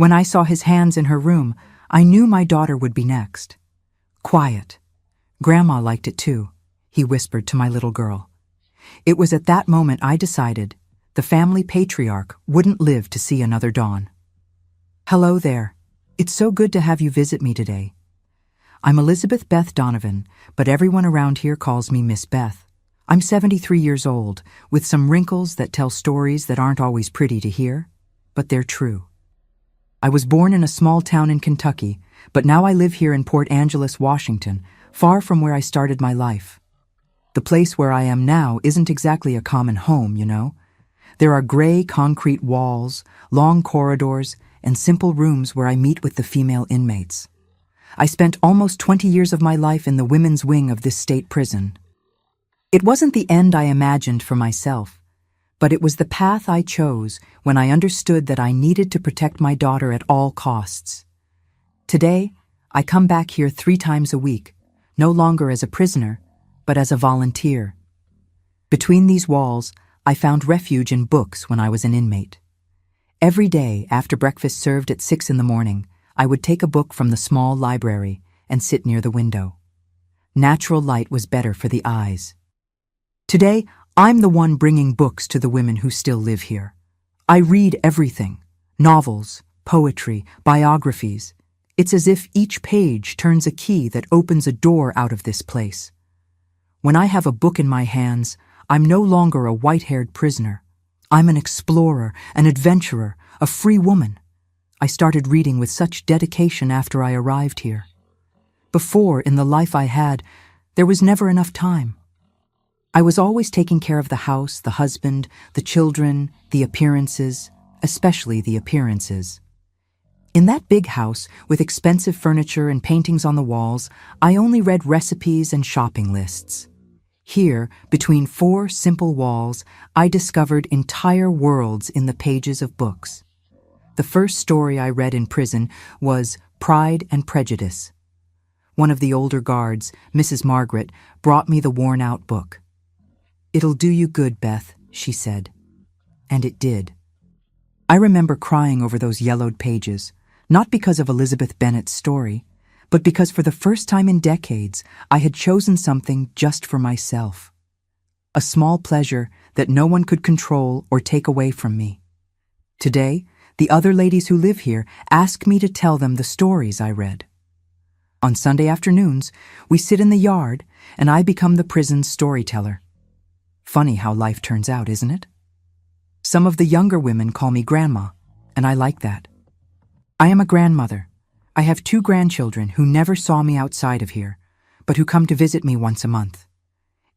When I saw his hands in her room, I knew my daughter would be next. Quiet. Grandma liked it too, he whispered to my little girl. It was at that moment I decided the family patriarch wouldn't live to see another dawn. Hello there. It's so good to have you visit me today. I'm Elizabeth Beth Donovan, but everyone around here calls me Miss Beth. I'm 73 years old, with some wrinkles that tell stories that aren't always pretty to hear, but they're true. I was born in a small town in Kentucky, but now I live here in Port Angeles, Washington, far from where I started my life. The place where I am now isn't exactly a common home, you know. There are gray concrete walls, long corridors, and simple rooms where I meet with the female inmates. I spent almost 20 years of my life in the women's wing of this state prison. It wasn't the end I imagined for myself, but it was the path I chose when I understood that I needed to protect my daughter at all costs. Today, I come back here 3 times a week, no longer as a prisoner, but as a volunteer. Between these walls, I found refuge in books when I was an inmate. Every day, after breakfast served at 6 in the morning, I would take a book from the small library and sit near the window. Natural light was better for the eyes. Today, I'm the one bringing books to the women who still live here. I read everything: novels, poetry, biographies. It's as if each page turns a key that opens a door out of this place. When I have a book in my hands, I'm no longer a white-haired prisoner. I'm an explorer, an adventurer, a free woman. I started reading with such dedication after I arrived here. Before, in the life I had, there was never enough time. I was always taking care of the house, the husband, the children, the appearances, especially the appearances. In that big house, with expensive furniture and paintings on the walls, I only read recipes and shopping lists. Here, between 4 simple walls, I discovered entire worlds in the pages of books. The first story I read in prison was Pride and Prejudice. One of the older guards, Mrs. Margaret, brought me the worn-out book. "It'll do you good, Beth," she said. And it did. I remember crying over those yellowed pages, not because of Elizabeth Bennet's story, but because for the first time in decades, I had chosen something just for myself. A small pleasure that no one could control or take away from me. Today, the other ladies who live here ask me to tell them the stories I read. On Sunday afternoons, we sit in the yard, and I become the prison's storyteller. Funny how life turns out, isn't it? Some of the younger women call me Grandma, and I like that. I am a grandmother. I have 2 grandchildren who never saw me outside of here, but who come to visit me once a month.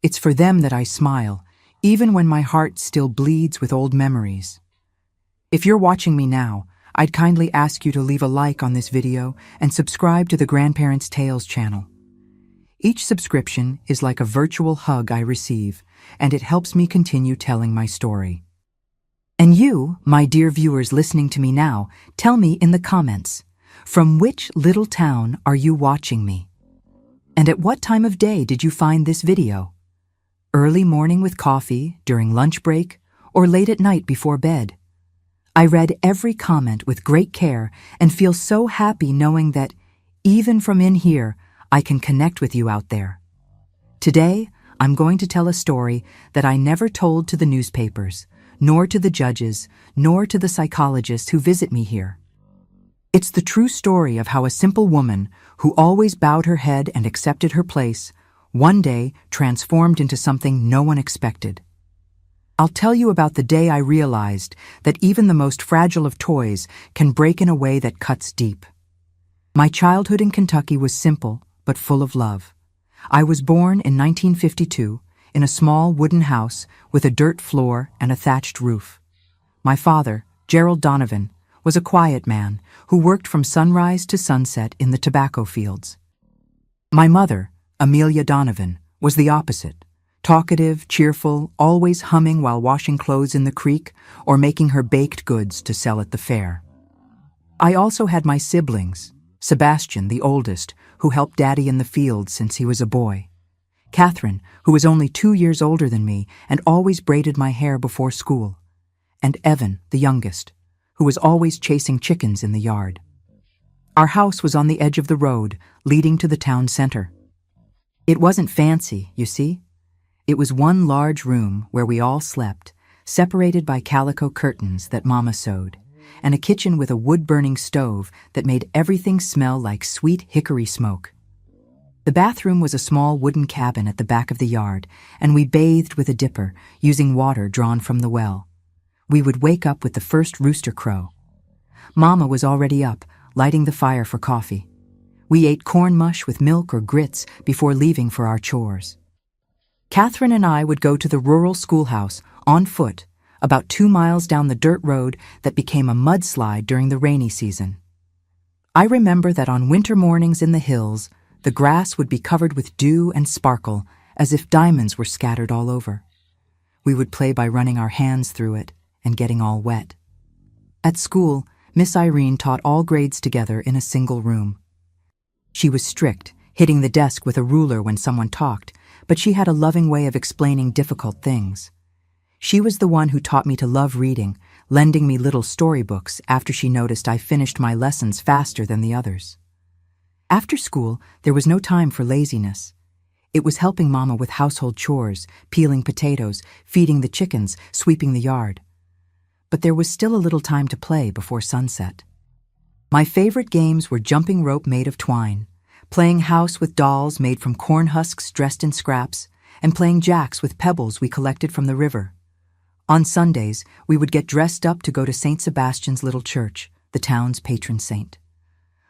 It's for them that I smile, even when my heart still bleeds with old memories. If you're watching me now, I'd kindly ask you to leave a like on this video and subscribe to the Grandparents' Tales channel. Each subscription is like a virtual hug I receive, and it helps me continue telling my story. And you, my dear viewers listening to me now, tell me in the comments, from which little town are you watching me? And at what time of day did you find this video? Early morning with coffee, during lunch break, or late at night before bed? I read every comment with great care and feel so happy knowing that, even from in here, I can connect with you out there. Today, I'm going to tell a story that I never told to the newspapers, nor to the judges, nor to the psychologists who visit me here. It's the true story of how a simple woman, who always bowed her head and accepted her place, one day transformed into something no one expected. I'll tell you about the day I realized that even the most fragile of toys can break in a way that cuts deep. My childhood in Kentucky was simple, but full of love. I was born in 1952 in a small wooden house with a dirt floor and a thatched roof. My father, Gerald Donovan, was a quiet man who worked from sunrise to sunset in the tobacco fields. My mother, Amelia Donovan, was the opposite. Talkative, cheerful, always humming while washing clothes in the creek or making her baked goods to sell at the fair. I also had my siblings, Sebastian, the oldest, who helped Daddy in the fields since he was a boy. Catherine, who was only 2 years older than me and always braided my hair before school. And Evan, the youngest, who was always chasing chickens in the yard. Our house was on the edge of the road, leading to the town center. It wasn't fancy, you see. It was one large room where we all slept, separated by calico curtains that Mama sewed, and a kitchen with a wood-burning stove that made everything smell like sweet hickory smoke. The bathroom was a small wooden cabin at the back of the yard, and we bathed with a dipper, using water drawn from the well. We would wake up with the first rooster crow. Mama was already up, lighting the fire for coffee. We ate corn mush with milk or grits before leaving for our chores. Catherine and I would go to the rural schoolhouse, on foot, about 2 miles down the dirt road that became a mudslide during the rainy season. I remember that on winter mornings in the hills, the grass would be covered with dew and sparkle, as if diamonds were scattered all over. We would play by running our hands through it and getting all wet. At school, Miss Irene taught all grades together in a single room. She was strict, hitting the desk with a ruler when someone talked, but she had a loving way of explaining difficult things. She was the one who taught me to love reading, lending me little storybooks after she noticed I finished my lessons faster than the others. After school, there was no time for laziness. It was helping Mama with household chores, peeling potatoes, feeding the chickens, sweeping the yard. But there was still a little time to play before sunset. My favorite games were jumping rope made of twine, playing house with dolls made from corn husks dressed in scraps, and playing jacks with pebbles we collected from the river. On Sundays, we would get dressed up to go to St. Sebastian's little church, the town's patron saint.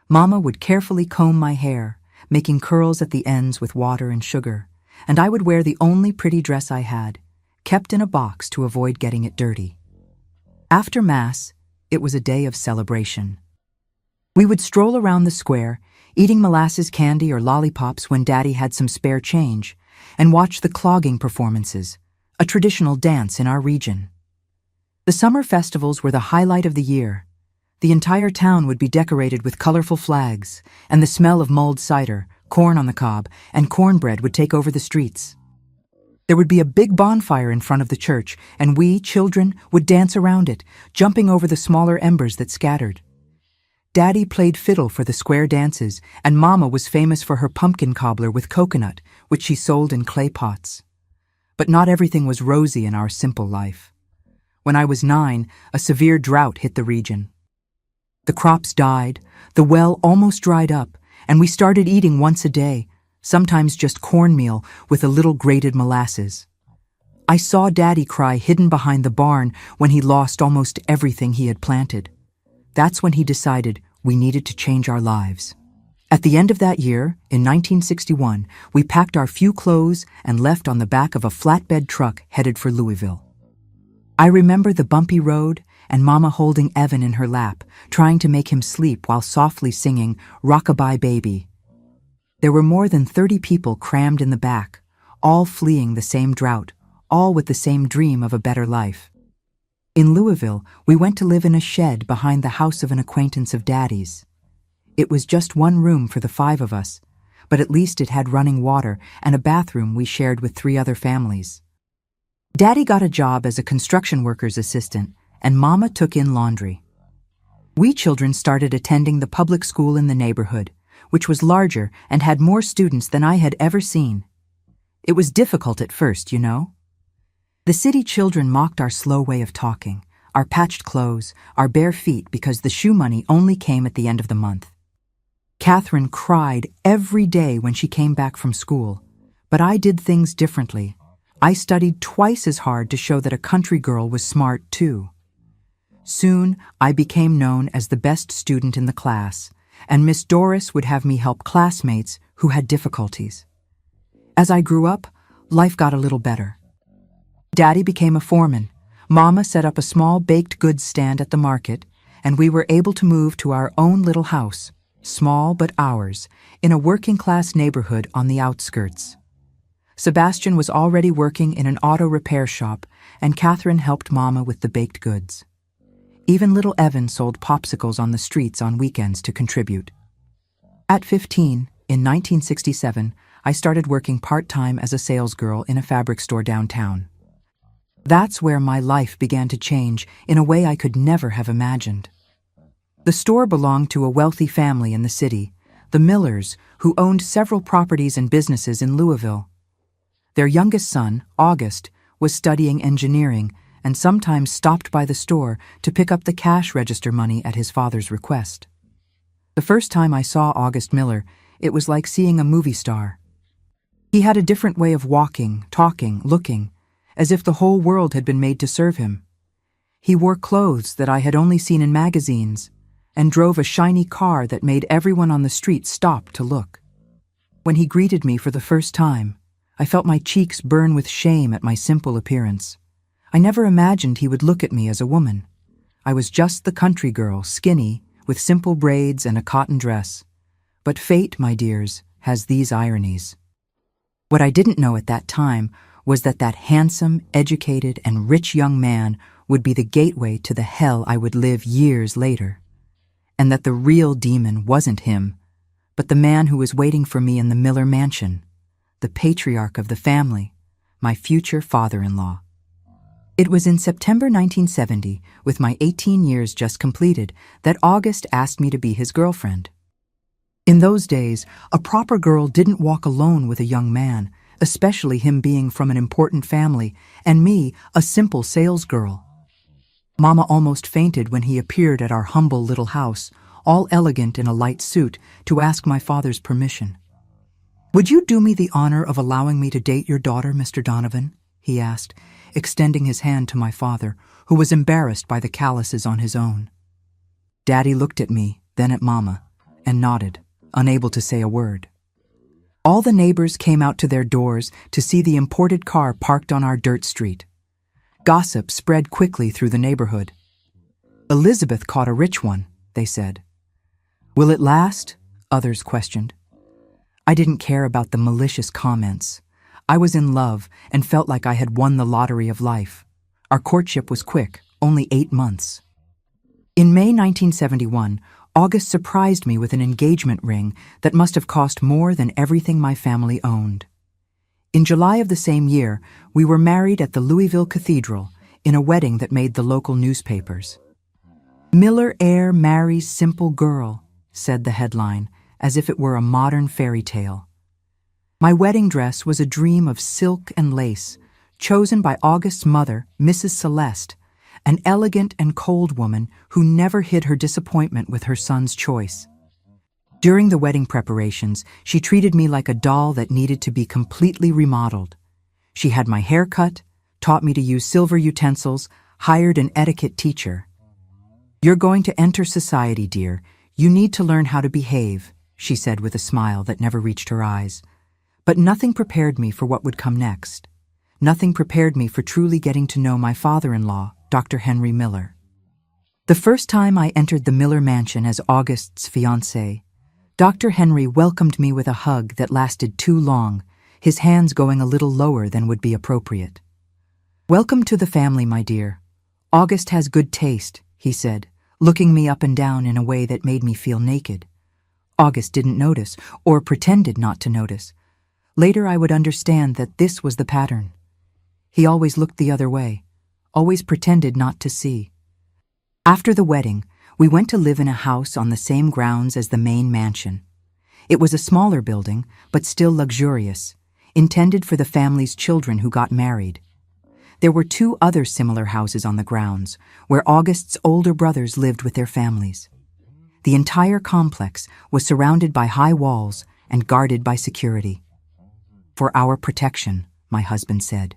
Mama would carefully comb my hair, making curls at the ends with water and sugar, and I would wear the only pretty dress I had, kept in a box to avoid getting it dirty. After Mass, it was a day of celebration. We would stroll around the square, eating molasses candy or lollipops when Daddy had some spare change, and watch the clogging performances, a traditional dance in our region. The summer festivals were the highlight of the year. The entire town would be decorated with colorful flags, and the smell of mulled cider, corn on the cob, and cornbread would take over the streets. There would be a big bonfire in front of the church, and we, children, would dance around it, jumping over the smaller embers that scattered. Daddy played fiddle for the square dances, and Mama was famous for her pumpkin cobbler with coconut, which she sold in clay pots. But not everything was rosy in our simple life. When I was 9, a severe drought hit the region. The crops died, the well almost dried up, and we started eating once a day, sometimes just cornmeal with a little grated molasses. I saw Daddy cry hidden behind the barn when he lost almost everything he had planted. That's when he decided we needed to change our lives. At the end of that year, in 1961, we packed our few clothes and left on the back of a flatbed truck headed for Louisville. I remember the bumpy road and Mama holding Evan in her lap, trying to make him sleep while softly singing "Rock-a-bye Baby." There were more than 30 people crammed in the back, all fleeing the same drought, all with the same dream of a better life. In Louisville, we went to live in a shed behind the house of an acquaintance of Daddy's. It was just one room for the 5 of us, but at least it had running water and a bathroom we shared with 3 other families. Daddy got a job as a construction worker's assistant, and Mama took in laundry. We children started attending the public school in the neighborhood, which was larger and had more students than I had ever seen. It was difficult at first, you know. The city children mocked our slow way of talking, our patched clothes, our bare feet because the shoe money only came at the end of the month. Catherine cried every day when she came back from school, but I did things differently. I studied twice as hard to show that a country girl was smart too. Soon, I became known as the best student in the class, and Miss Doris would have me help classmates who had difficulties. As I grew up, life got a little better. Daddy became a foreman, Mama set up a small baked goods stand at the market, and we were able to move to our own little house, small but ours, in a working-class neighborhood on the outskirts. Sebastian was already working in an auto repair shop, and Catherine helped Mama with the baked goods. Even little Evan sold popsicles on the streets on weekends to contribute. At 15, in 1967, I started working part-time as a salesgirl in a fabric store downtown. That's where my life began to change in a way I could never have imagined. The store belonged to a wealthy family in the city, the Millers, who owned several properties and businesses in Louisville. Their youngest son, August, was studying engineering and sometimes stopped by the store to pick up the cash register money at his father's request. The first time I saw August Miller, it was like seeing a movie star. He had a different way of walking, talking, looking, as if the whole world had been made to serve him. He wore clothes that I had only seen in magazines and drove a shiny car that made everyone on the street stop to look. When he greeted me for the first time, I felt my cheeks burn with shame at my simple appearance. I never imagined he would look at me as a woman. I was just the country girl, skinny, with simple braids and a cotton dress. But fate, my dears, has these ironies. What I didn't know at that time was that handsome, educated, and rich young man would be the gateway to the hell I would live years later. And that the real demon wasn't him, but the man who was waiting for me in the Miller mansion, the patriarch of the family, my future father-in-law. It was in September 1970, with my 18 years just completed, that August asked me to be his girlfriend. In those days, a proper girl didn't walk alone with a young man, especially him being from an important family, and me, a simple sales girl. Mama almost fainted when he appeared at our humble little house, all elegant in a light suit, to ask my father's permission. "Would you do me the honor of allowing me to date your daughter, Mr. Donovan?" he asked, extending his hand to my father, who was embarrassed by the calluses on his own. Daddy looked at me, then at Mama, and nodded, unable to say a word. All the neighbors came out to their doors to see the imported car parked on our dirt street. Gossip spread quickly through the neighborhood. "Elizabeth caught a rich one," they said. "Will it last?" others questioned. I didn't care about the malicious comments. I was in love and felt like I had won the lottery of life. Our courtship was quick, only 8 months. In May 1971, August surprised me with an engagement ring that must have cost more than everything my family owned. In July of the same year, we were married at the Louisville Cathedral in a wedding that made the local newspapers. "Miller heir marries simple girl," said the headline, as if it were a modern fairy tale. My wedding dress was a dream of silk and lace, chosen by August's mother, Mrs. Celeste, an elegant and cold woman who never hid her disappointment with her son's choice. During the wedding preparations, she treated me like a doll that needed to be completely remodeled. She had my hair cut, taught me to use silver utensils, hired an etiquette teacher. "You're going to enter society, dear. You need to learn how to behave," she said with a smile that never reached her eyes. But nothing prepared me for what would come next. Nothing prepared me for truly getting to know my father-in-law, Dr. Henry Miller. The first time I entered the Miller mansion as August's fiancée, Dr. Henry welcomed me with a hug that lasted too long, his hands going a little lower than would be appropriate. "Welcome to the family, my dear. August has good taste," he said, looking me up and down in a way that made me feel naked. August didn't notice, or pretended not to notice. Later I would understand that this was the pattern. He always looked the other way, always pretended not to see. After the wedding, we went to live in a house on the same grounds as the main mansion. It was a smaller building, but still luxurious, intended for the family's children who got married. There were 2 other similar houses on the grounds, where August's older brothers lived with their families. The entire complex was surrounded by high walls and guarded by security. "For our protection," my husband said.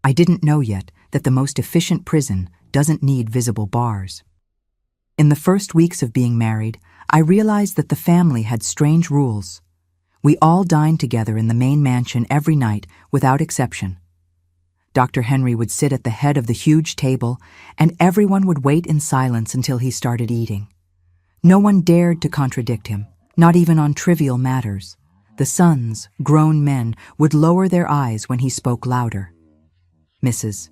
I didn't know yet that the most efficient prison doesn't need visible bars. In the first weeks of being married, I realized that the family had strange rules. We all dined together in the main mansion every night, without exception. Dr. Henry would sit at the head of the huge table, and everyone would wait in silence until he started eating. No one dared to contradict him, not even on trivial matters. The sons, grown men, would lower their eyes when he spoke louder. Mrs.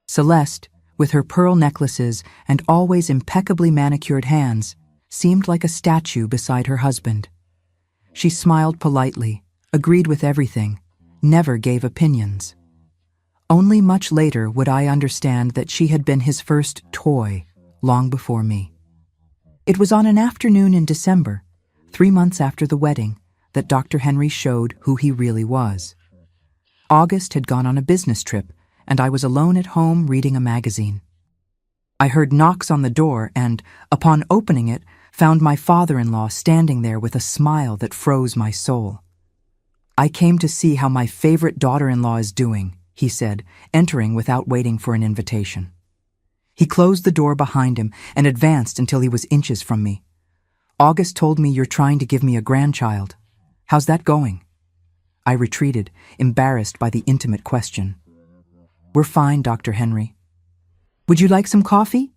Celeste, with her pearl necklaces and always impeccably manicured hands, seemed like a statue beside her husband. She smiled politely, agreed with everything, never gave opinions. Only much later would I understand that she had been his first toy, long before me. It was on an afternoon in December, 3 months after the wedding, that Dr. Henry showed who he really was. August had gone on a business trip, and I was alone at home reading a magazine. I heard knocks on the door and, upon opening it, found my father-in-law standing there with a smile that froze my soul. "I came to see how my favorite daughter-in-law is doing," he said, entering without waiting for an invitation. He closed the door behind him and advanced until he was inches from me. "August told me you're trying to give me a grandchild. How's that going?" I retreated, embarrassed by the intimate question. "We're fine, Dr. Henry." "Would you like some coffee?"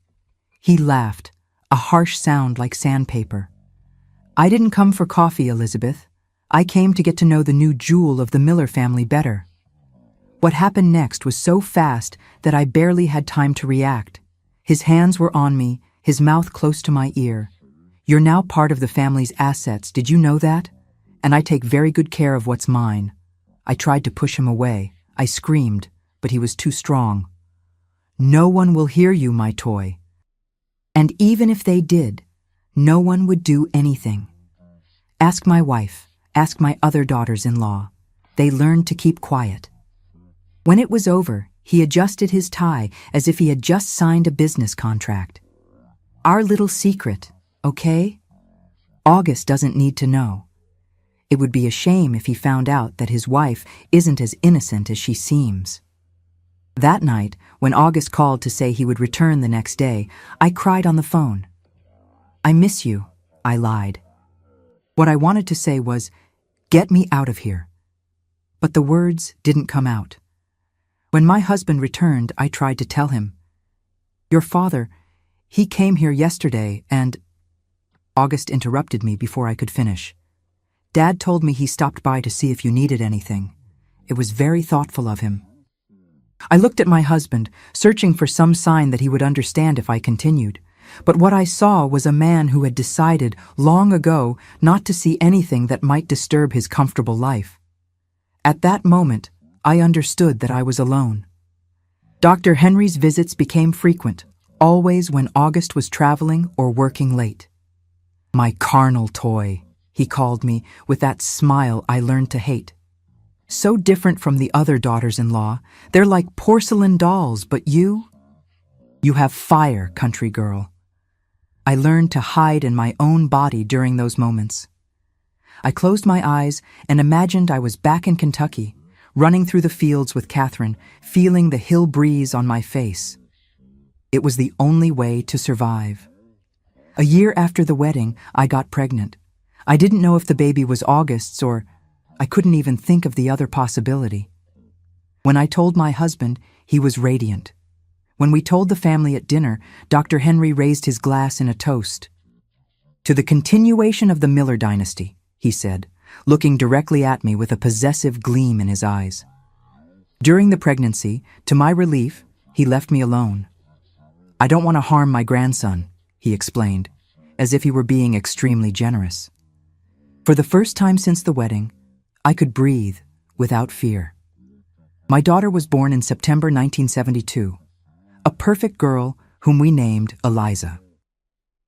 He laughed, a harsh sound like sandpaper. "I didn't come for coffee, Elizabeth. I came to get to know the new jewel of the Miller family better." What happened next was so fast that I barely had time to react. His hands were on me, his mouth close to my ear. "You're now part of the family's assets, did you know that? And I take very good care of what's mine." I tried to push him away. I screamed, but he was too strong. "No one will hear you, my toy." And even if they did, no one would do anything. Ask my wife, ask my other daughters-in-law. They learned to keep quiet. When it was over, he adjusted his tie as if he had just signed a business contract. "Our little secret, okay? August doesn't need to know. It would be a shame if he found out that his wife isn't as innocent as she seems." That night, when August called to say he would return the next day, I cried on the phone. "I miss you," I lied. What I wanted to say was, "Get me out of here." But the words didn't come out. When my husband returned, I tried to tell him, "Your father, he came here yesterday and—" August interrupted me before I could finish. "Dad told me he stopped by to see if you needed anything. It was very thoughtful of him." I looked at my husband, searching for some sign that he would understand if I continued. But what I saw was a man who had decided long ago not to see anything that might disturb his comfortable life. At that moment, I understood that I was alone. Dr. Henry's visits became frequent, always when August was traveling or working late. "My carnal toy," he called me with that smile I learned to hate. So different from the other daughters-in-law, they're like porcelain dolls, but you have fire, country girl. I learned to hide in my own body during those moments. I closed my eyes and imagined I was back in Kentucky, running through the fields with Catherine, feeling the hill breeze on my face. It was the only way to survive. A year after the wedding, I got pregnant. I didn't know if the baby was August's or I couldn't even think of the other possibility. When I told my husband, he was radiant. When we told the family at dinner, Dr. Henry raised his glass in a toast. "To the continuation of the Miller dynasty," he said, looking directly at me with a possessive gleam in his eyes. During the pregnancy, to my relief, he left me alone. "I don't want to harm my grandson," he explained, as if he were being extremely generous. For the first time since the wedding, I could breathe without fear. My daughter was born in September 1972, a perfect girl whom we named Eliza.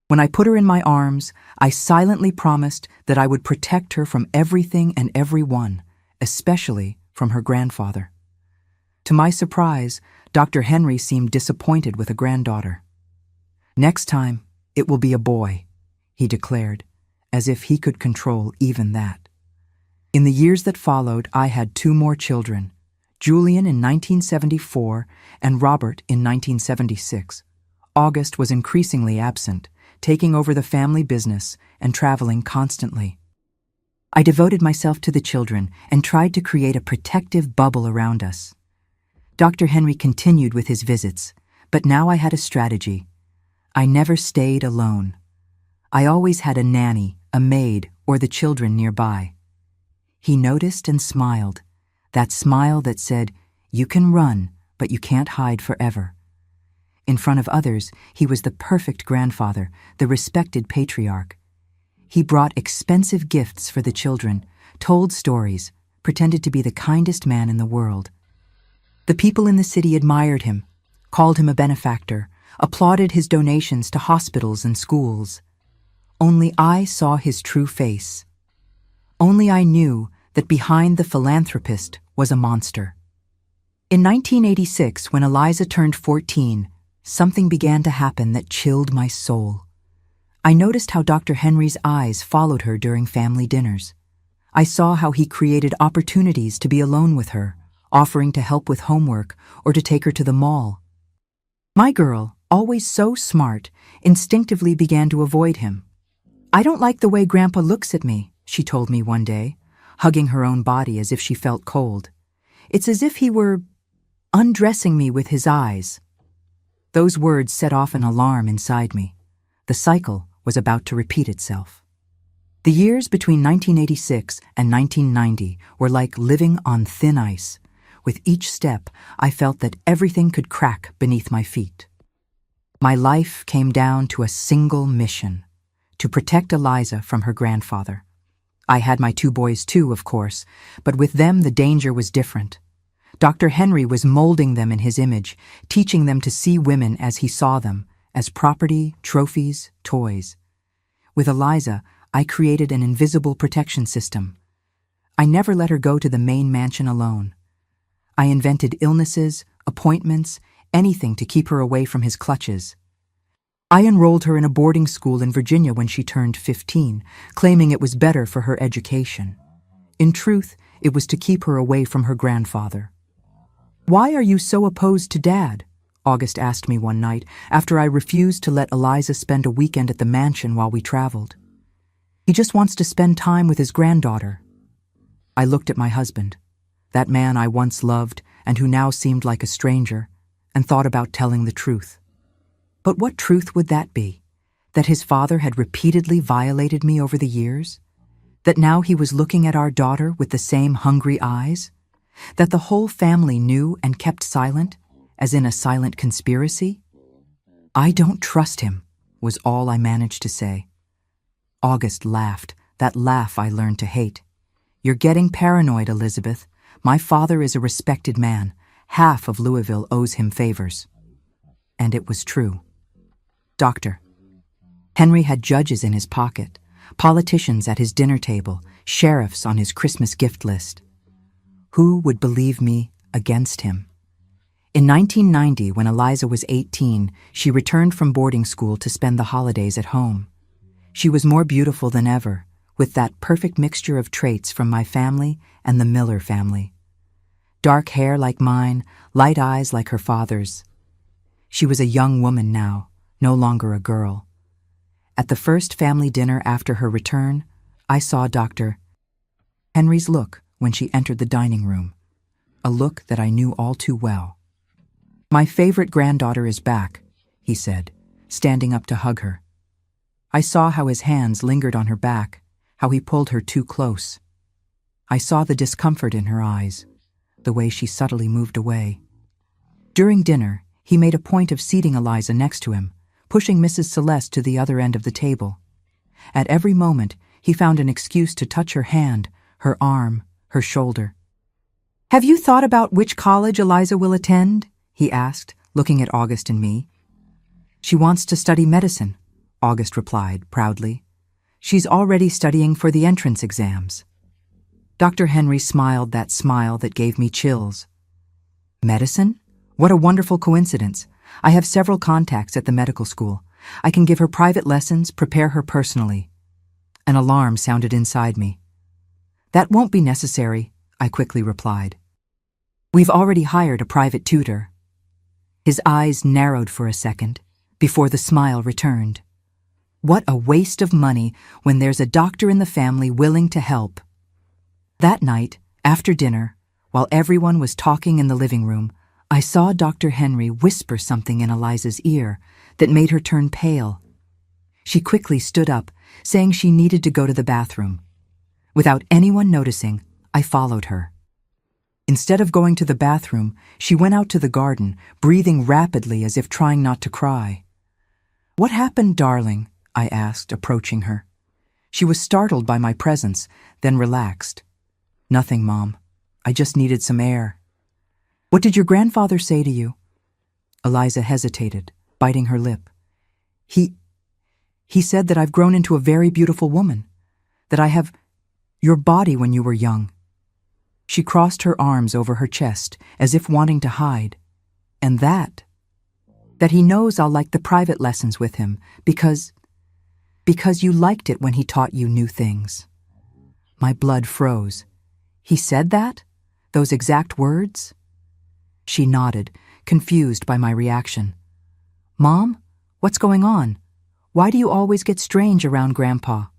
When I put her in my arms, I silently promised that I would protect her from everything and everyone, especially from her grandfather. To my surprise, Dr. Henry seemed disappointed with a granddaughter. "Next time, it will be a boy," he declared, as if he could control even that. In the years that followed, I had 2 more children, Julian in 1974 and Robert in 1976. August was increasingly absent, taking over the family business and traveling constantly. I devoted myself to the children and tried to create a protective bubble around us. Dr. Henry continued with his visits, but now I had a strategy. I never stayed alone. I always had a nanny, a maid, or the children nearby. He noticed and smiled, that smile that said, "You can run, but you can't hide forever." In front of others, he was the perfect grandfather, the respected patriarch. He brought expensive gifts for the children, told stories, pretended to be the kindest man in the world. The people in the city admired him, called him a benefactor, applauded his donations to hospitals and schools. Only I saw his true face. Only I knew that behind the philanthropist was a monster. In 1986, when Eliza turned 14, something began to happen that chilled my soul. I noticed how Dr. Henry's eyes followed her during family dinners. I saw how he created opportunities to be alone with her, offering to help with homework or to take her to the mall. My girl, always so smart, instinctively began to avoid him. "I don't like the way Grandpa looks at me," she told me one day, hugging her own body as if she felt cold. "It's as if he were undressing me with his eyes." Those words set off an alarm inside me. The cycle was about to repeat itself. The years between 1986 and 1990 were like living on thin ice. With each step, I felt that everything could crack beneath my feet. My life came down to a single mission: to protect Eliza from her grandfather. I had my 2 boys too, of course, but with them the danger was different. Dr. Henry was molding them in his image, teaching them to see women as he saw them, as property, trophies, toys. With Eliza, I created an invisible protection system. I never let her go to the main mansion alone. I invented illnesses, appointments, anything to keep her away from his clutches. I enrolled her in a boarding school in Virginia when she turned 15, claiming it was better for her education. In truth, it was to keep her away from her grandfather. "Why are you so opposed to Dad?" August asked me one night after I refused to let Eliza spend a weekend at the mansion while we traveled. "He just wants to spend time with his granddaughter." I looked at my husband, that man I once loved and who now seemed like a stranger, and thought about telling the truth. But what truth would that be? That his father had repeatedly violated me over the years? That now he was looking at our daughter with the same hungry eyes? That the whole family knew and kept silent, as in a silent conspiracy? "I don't trust him," was all I managed to say. August laughed, that laugh I learned to hate. "You're getting paranoid, Elizabeth. My father is a respected man. Half of Louisville owes him favors." And it was true. Doctor Henry had judges in his pocket, politicians at his dinner table, sheriffs on his Christmas gift list. Who would believe me against him? In 1990, when Eliza was 18, she returned from boarding school to spend the holidays at home. She was more beautiful than ever, with that perfect mixture of traits from my family and the Miller family. Dark hair like mine, light eyes like her father's. She was a young woman now, no longer a girl. At the first family dinner after her return, I saw Dr. Henry's look when she entered the dining room, a look that I knew all too well. "My favorite granddaughter is back," he said, standing up to hug her. I saw how his hands lingered on her back, how he pulled her too close. I saw the discomfort in her eyes, the way she subtly moved away. During dinner, he made a point of seating Eliza next to him, pushing Mrs. Celeste to the other end of the table. At every moment, he found an excuse to touch her hand, her arm, her shoulder. "Have you thought about which college Eliza will attend?" he asked, looking at August and me. "She wants to study medicine," August replied proudly. "She's already studying for the entrance exams." Dr. Henry smiled that smile that gave me chills. "Medicine? What a wonderful coincidence. I have several contacts at the medical school. I can give her private lessons, prepare her personally." An alarm sounded inside me. "That won't be necessary," I quickly replied. "We've already hired a private tutor." His eyes narrowed for a second, before the smile returned. What a waste of money when there's a doctor in the family willing to help. That night, after dinner, while everyone was talking in the living room, I saw Dr. Henry whisper something in Eliza's ear that made her turn pale. She quickly stood up, saying she needed to go to the bathroom. Without anyone noticing, I followed her. Instead of going to the bathroom, she went out to the garden, breathing rapidly as if trying not to cry. "What happened, darling?" I asked, approaching her. She was startled by my presence, then relaxed. "Nothing, Mom. I just needed some air." What did your grandfather say to you? Eliza hesitated, biting her lip. He said that I've grown into a very beautiful woman, that I have your body when you were young. She crossed her arms over her chest as if wanting to hide. And that he knows I'll like the private lessons with him because you liked it when he taught you new things. My blood froze. He said that? Those exact words? She nodded, confused by my reaction. Mom, what's going on? Why do you always get strange around Grandpa?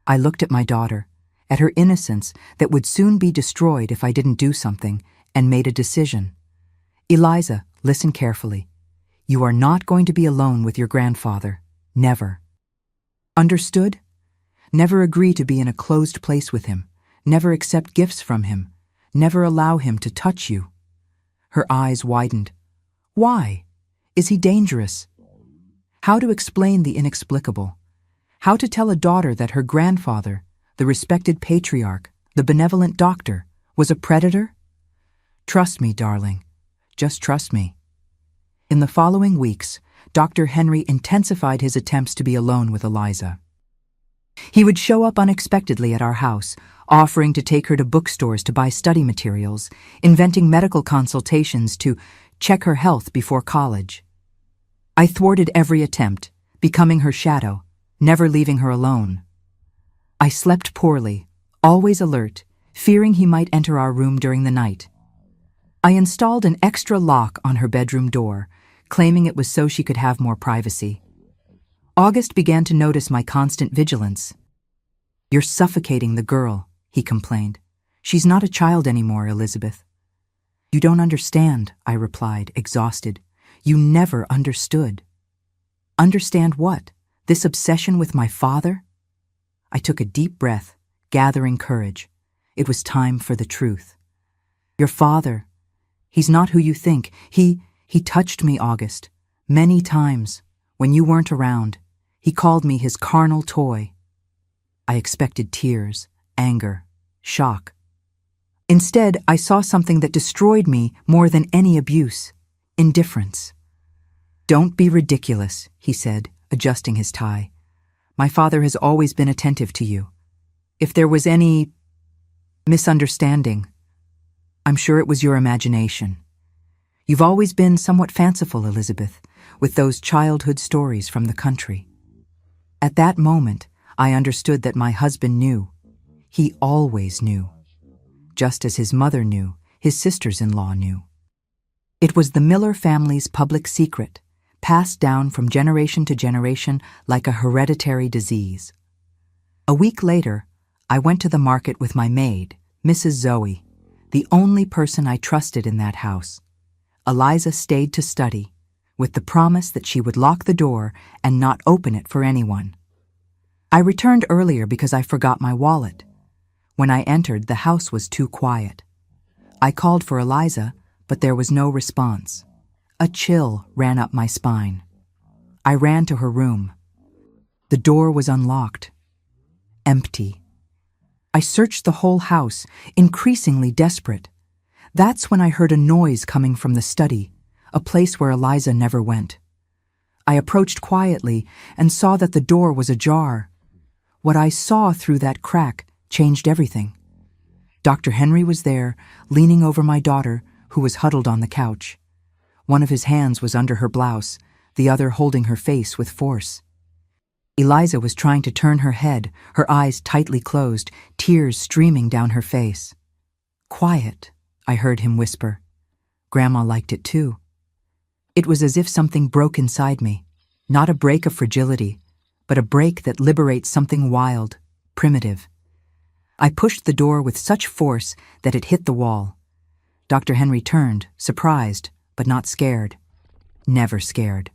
I looked at my daughter, at her innocence that would soon be destroyed if I didn't do something, and made a decision. Eliza, listen carefully. You are not going to be alone with your grandfather. Never. Understood? Never agree to be in a closed place with him. Never accept gifts from him. Never allow him to touch you. Her eyes widened. Why? Is he dangerous? How to explain the inexplicable? How to tell a daughter that her grandfather, the respected patriarch, the benevolent doctor, was a predator? Trust me, darling. Just trust me. In the following weeks, Dr. Henry intensified his attempts to be alone with Eliza. He would show up unexpectedly at our house, offering to take her to bookstores to buy study materials, inventing medical consultations to check her health before college. I thwarted every attempt, becoming her shadow, never leaving her alone. I slept poorly, always alert, fearing he might enter our room during the night. I installed an extra lock on her bedroom door, claiming it was so she could have more privacy. August began to notice my constant vigilance. You're suffocating the girl, he complained. She's not a child anymore, Elizabeth. You don't understand, I replied, exhausted. You never understood. Understand what? This obsession with my father? I took a deep breath, gathering courage. It was time for the truth. Your father, he's not who you think. He touched me, August, many times, when you weren't around. He called me his carnal toy. I expected tears, anger, shock. Instead, I saw something that destroyed me more than any abuse: indifference. Don't be ridiculous, he said, adjusting his tie. My father has always been attentive to you. If there was any misunderstanding, I'm sure it was your imagination. You've always been somewhat fanciful, Elizabeth, with those childhood stories from the country. At that moment, I understood that my husband knew. He always knew. Just as his mother knew, his sisters-in-law knew. It was the Miller family's public secret, passed down from generation to generation like a hereditary disease. A week later, I went to the market with my maid, Mrs. Zoe, the only person I trusted in that house. Eliza stayed to study, with the promise that she would lock the door and not open it for anyone. I returned earlier because I forgot my wallet. When I entered, the house was too quiet. I called for Eliza, but there was no response. A chill ran up my spine. I ran to her room. The door was unlocked. Empty. I searched the whole house, increasingly desperate. That's when I heard a noise coming from the study, a place where Eliza never went. I approached quietly and saw that the door was ajar. What I saw through that crack changed everything. Dr. Henry was there, leaning over my daughter, who was huddled on the couch. One of his hands was under her blouse, the other holding her face with force. Eliza was trying to turn her head, her eyes tightly closed, tears streaming down her face. Quiet, I heard him whisper. Grandma liked it too. It was as if something broke inside me, not a break of fragility, but a break that liberates something wild, primitive. I pushed the door with such force that it hit the wall. Dr. Henry turned, surprised, but not scared. Never scared.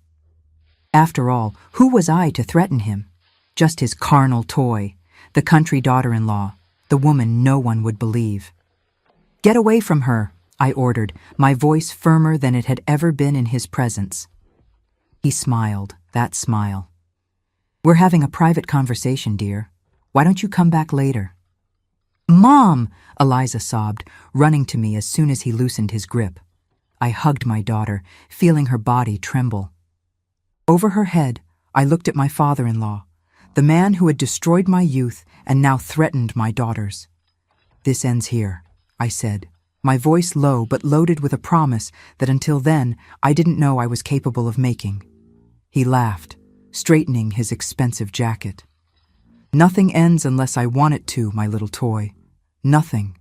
After all, who was I to threaten him? Just his carnal toy, the country daughter-in-law, the woman no one would believe. Get away from her, I ordered, my voice firmer than it had ever been in his presence. He smiled, that smile. We're having a private conversation, dear. Why don't you come back later? Mom, Eliza sobbed, running to me as soon as he loosened his grip. I hugged my daughter, feeling her body tremble. Over her head, I looked at my father-in-law, the man who had destroyed my youth and now threatened my daughters. "This ends here," I said, my voice low but loaded with a promise that until then I didn't know I was capable of making. He laughed, straightening his expensive jacket. "Nothing ends unless I want it to, my little toy. Nothing."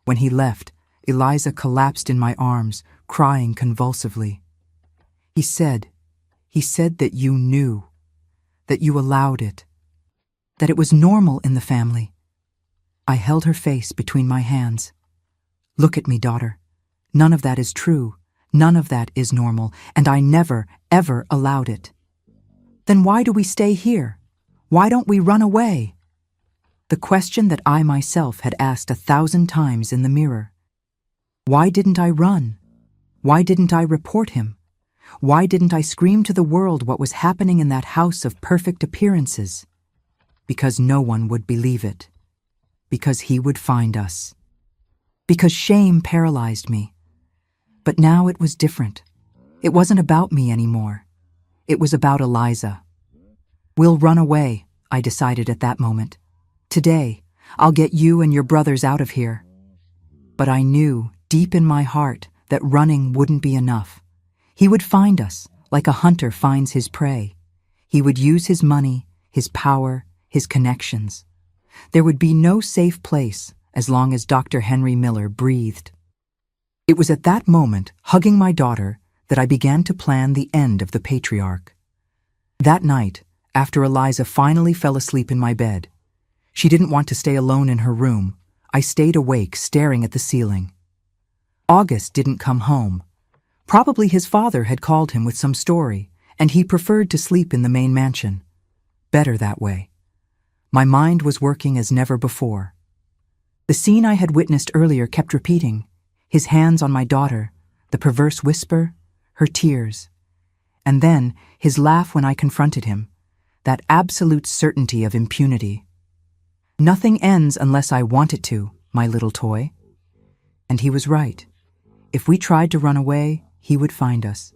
When he left, Eliza collapsed in my arms, crying convulsively. He said that you knew, that you allowed it, that it was normal in the family." I held her face between my hands. "Look at me, daughter. None of that is true. None of that is normal, and I never, ever allowed it." "Then why do we stay here? Why don't we run away?" The question that I myself had asked 1,000 times in the mirror. Why didn't I run? Why didn't I report him? Why didn't I scream to the world what was happening in that house of perfect appearances? Because no one would believe it. Because he would find us. Because shame paralyzed me. But now it was different. It wasn't about me anymore. It was about Eliza. "We'll run away," I decided at that moment. "Today, I'll get you and your brothers out of here." But I knew, deep in my heart, that running wouldn't be enough. He would find us, like a hunter finds his prey. He would use his money, his power, his connections. There would be no safe place as long as Dr. Henry Miller breathed. It was at that moment, hugging my daughter, that I began to plan the end of the patriarch. That night, after Eliza finally fell asleep in my bed, she didn't want to stay alone in her room. I stayed awake, staring at the ceiling. August didn't come home. Probably his father had called him with some story, and he preferred to sleep in the main mansion. Better that way. My mind was working as never before. The scene I had witnessed earlier kept repeating, his hands on my daughter, the perverse whisper, her tears, and then his laugh when I confronted him, that absolute certainty of impunity. "Nothing ends unless I want it to, my little toy." And he was right. If we tried to run away, he would find us.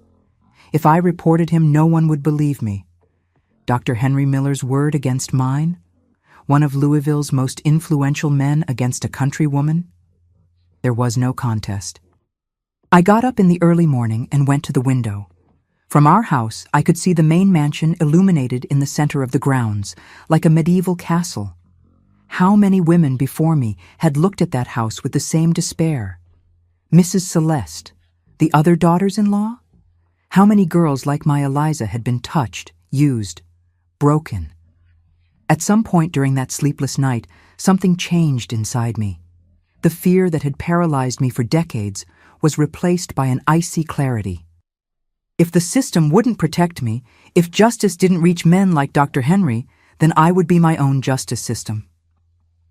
If I reported him, no one would believe me. Dr. Henry Miller's word against mine? One of Louisville's most influential men against a country woman? There was no contest. I got up in the early morning and went to the window. From our house, I could see the main mansion illuminated in the center of the grounds, like a medieval castle. How many women before me had looked at that house with the same despair? Mrs. Celeste, the other daughters-in-law? How many girls like my Eliza had been touched, used, broken? At some point during that sleepless night, something changed inside me. The fear that had paralyzed me for decades was replaced by an icy clarity. If the system wouldn't protect me, if justice didn't reach men like Dr. Henry, then I would be my own justice system.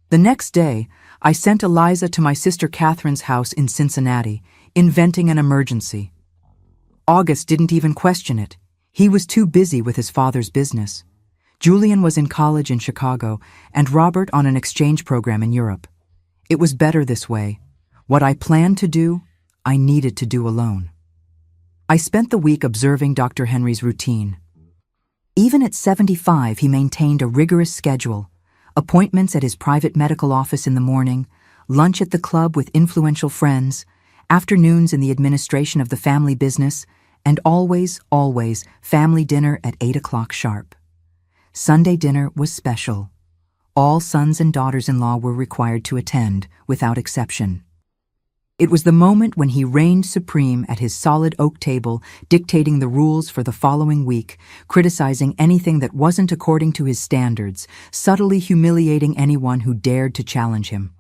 The next day, I sent Eliza to my sister Catherine's house in Cincinnati, inventing an emergency. August didn't even question it. He was too busy with his father's business. Julian was in college in Chicago, and Robert on an exchange program in Europe. It was better this way. What I planned to do, I needed to do alone. I spent the week observing Dr. Henry's routine. Even at 75, he maintained a rigorous schedule. Appointments at his private medical office in the morning, lunch at the club with influential friends, afternoons in the administration of the family business, and always, family dinner at 8 o'clock sharp. Sunday dinner was special. All sons and daughters-in-law were required to attend, without exception. It was the moment when he reigned supreme at his solid oak table, dictating the rules for the following week, criticizing anything that wasn't according to his standards, subtly humiliating anyone who dared to challenge him.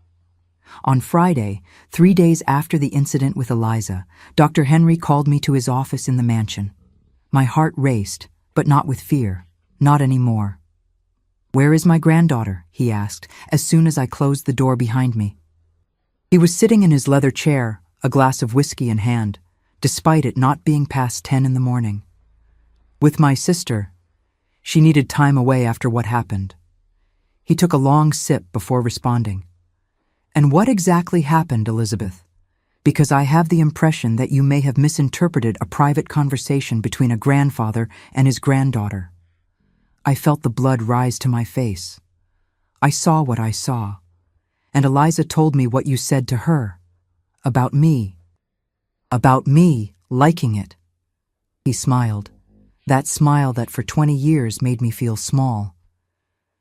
On Friday, 3 days after the incident with Eliza, Dr. Henry called me to his office in the mansion. My heart raced, but not with fear. Not anymore. "Where is my granddaughter?" he asked, as soon as I closed the door behind me. He was sitting in his leather chair, a glass of whiskey in hand, despite it not being past 10 in the morning. "With my sister. She needed time away after what happened." He took a long sip before responding. "And what exactly happened, Elizabeth? because I have the impression that you may have misinterpreted a private conversation between a grandfather and his granddaughter. I felt the blood rise to my face. I saw what I saw, and Eliza told me what you said to her. About me liking it. He smiled, that smile that for 20 years made me feel small.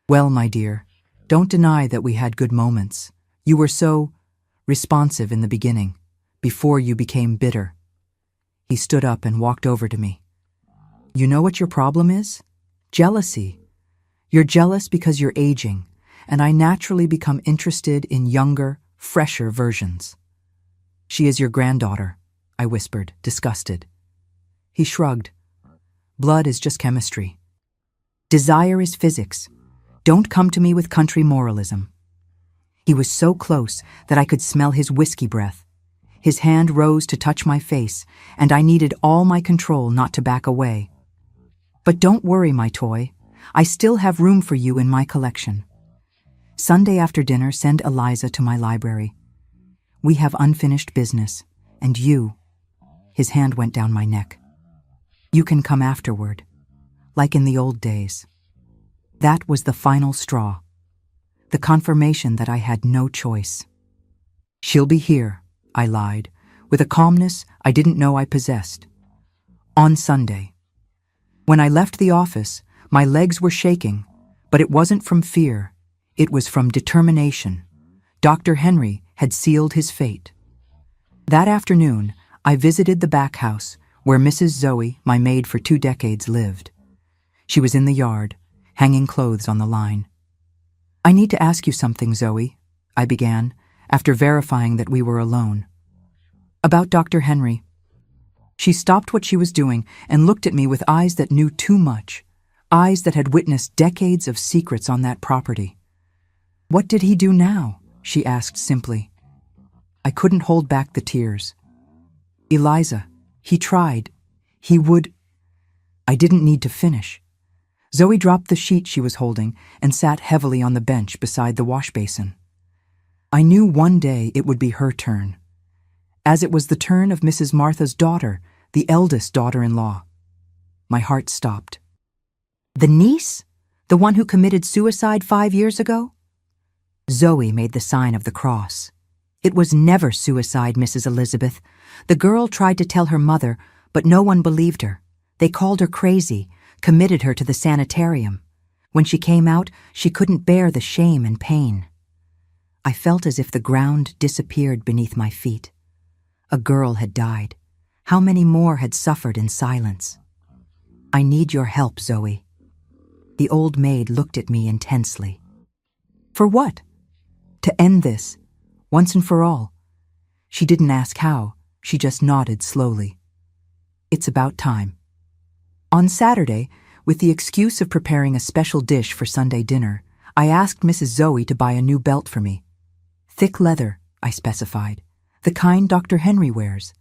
Well, my dear, don't deny that we had good moments. You were so responsive in the beginning, before you became bitter. He stood up and walked over to me. You know what your problem is? Jealousy. You're jealous because you're aging, and I naturally become interested in younger, fresher versions. She is your granddaughter, I whispered, disgusted. He shrugged. Blood is just chemistry. Desire is physics. Don't come to me with country moralism. He was so close that I could smell his whiskey breath. His hand rose to touch my face, and I needed all my control not to back away. But don't worry, my toy. I still have room for you in my collection. Sunday after dinner, send Eliza to my library. We have unfinished business, and you— his hand went down my neck. You can come afterward, like in the old days. That was the final straw, the confirmation that I had no choice. She'll be here, I lied, with a calmness I didn't know I possessed. On Sunday. When I left the office, my legs were shaking, but it wasn't from fear, it was from determination. Dr. Henry had sealed his fate. That afternoon, I visited the back house where Mrs. Zoe, my maid for 2 decades, lived. She was in the yard, hanging clothes on the line. I need to ask you something, Zoe, I began, after verifying that we were alone. About Dr. Henry. She stopped what she was doing and looked at me with eyes that knew too much, eyes that had witnessed decades of secrets on that property. What did he do now? She asked simply. I couldn't hold back the tears. Eliza, he tried. He would— I didn't need to finish. Zoe dropped the sheet she was holding and sat heavily on the bench beside the wash basin. I knew one day it would be her turn, as it was the turn of Mrs. Martha's daughter, the eldest daughter-in-law. My heart stopped. The niece? The one who committed suicide 5 years ago? Zoe made the sign of the cross. It was never suicide, Mrs. Elizabeth. The girl tried to tell her mother, but no one believed her. They called her crazy, committed her to the sanitarium. When she came out, she couldn't bear the shame and pain. I felt as if the ground disappeared beneath my feet. A girl had died. How many more had suffered in silence? I need your help, Zoe. The old maid looked at me intensely. For what? To end this, once and for all. She didn't ask how, she just nodded slowly. It's about time. On Saturday, with the excuse of preparing a special dish for Sunday dinner, I asked Mrs. Zoe to buy a new belt for me. Thick leather, I specified, the kind Dr. Henry wears.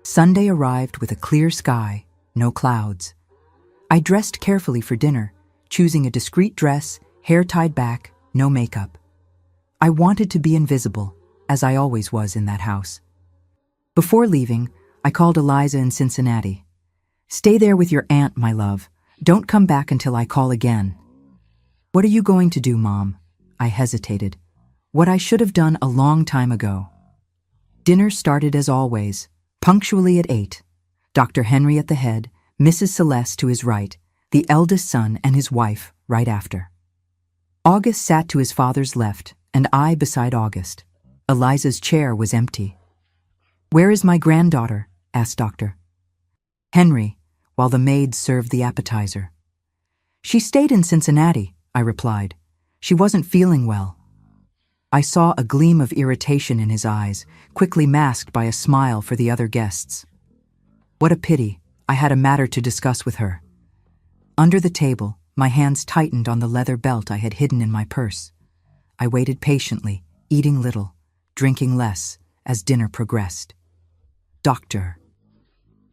Sunday arrived with a clear sky, no clouds. I dressed carefully for dinner, choosing a discreet dress, hair tied back, no makeup. I wanted to be invisible, as I always was in that house. Before leaving, I called Eliza in Cincinnati. Stay there with your aunt, my love. Don't come back until I call again. What are you going to do, Mom? I hesitated. What I should have done a long time ago. Dinner started as always, punctually at 8. Dr. Henry at the head, Mrs. Celeste to his right, the eldest son and his wife right after. August sat to his father's left, and I beside August. Eliza's chair was empty. Where is my granddaughter? Asked Dr. Henry, while the maids served the appetizer. She stayed in Cincinnati, I replied. She wasn't feeling well. I saw a gleam of irritation in his eyes, quickly masked by a smile for the other guests. What a pity, I had a matter to discuss with her. Under the table, my hands tightened on the leather belt I had hidden in my purse. I waited patiently, eating little, drinking less, as dinner progressed. Dr.